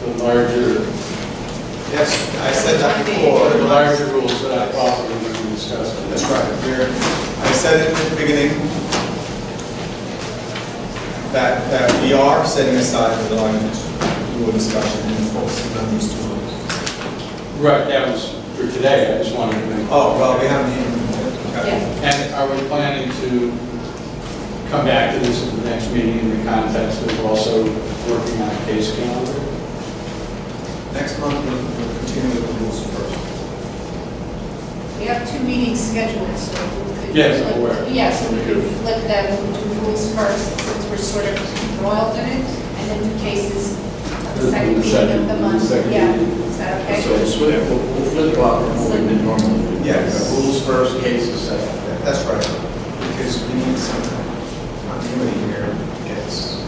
the larger, Yes, I said that before. the larger rules that I thought we were going to discuss. That's right. I said it at the beginning that we are setting aside the larger rule discussion and focusing on these two rules. Right, that was for today, I just wanted to make. Oh, well, we haven't even. Yeah. And are we planning to come back to this at the next meeting in the context of also working on a case calendar? Next month, we'll continue with the rules first. We have 2 meetings scheduled, so we could. Yes, I'm aware. Yeah, so we could flip them, do rules first, since we're sort of embroiled in it, and then do cases on the second meeting of the month. second Yeah, meeting. is that okay? So we'll flip flop from what we've been normally doing. Yes. Rules first, cases second. That's right, because we need some continuity here. Yes.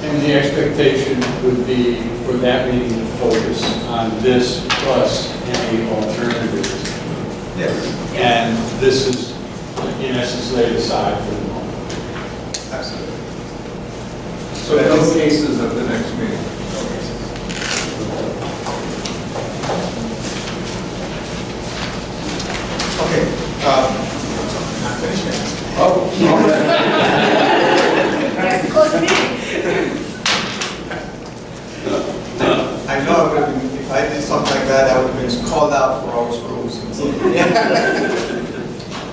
And the expectation would be for that meeting to focus on this plus any alternatives. Yes, And this is, in essence, laid aside for the moment. absolutely. So no cases at the next meeting. Okay, not finished yet. Oh. Yes, close the meeting. I know I would have been, if I did something like that, I would have been called out for Robert's rules.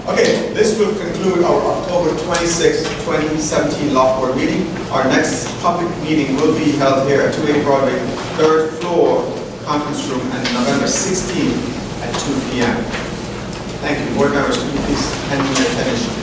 Okay, this will conclude our October 26, 2017 Loft Board meeting. Our next public meeting will be held here at 280 Broadway, 3rd floor, conference room, and November 16th at 2 p.m. Thank you. Board members, could you please hand me your attention?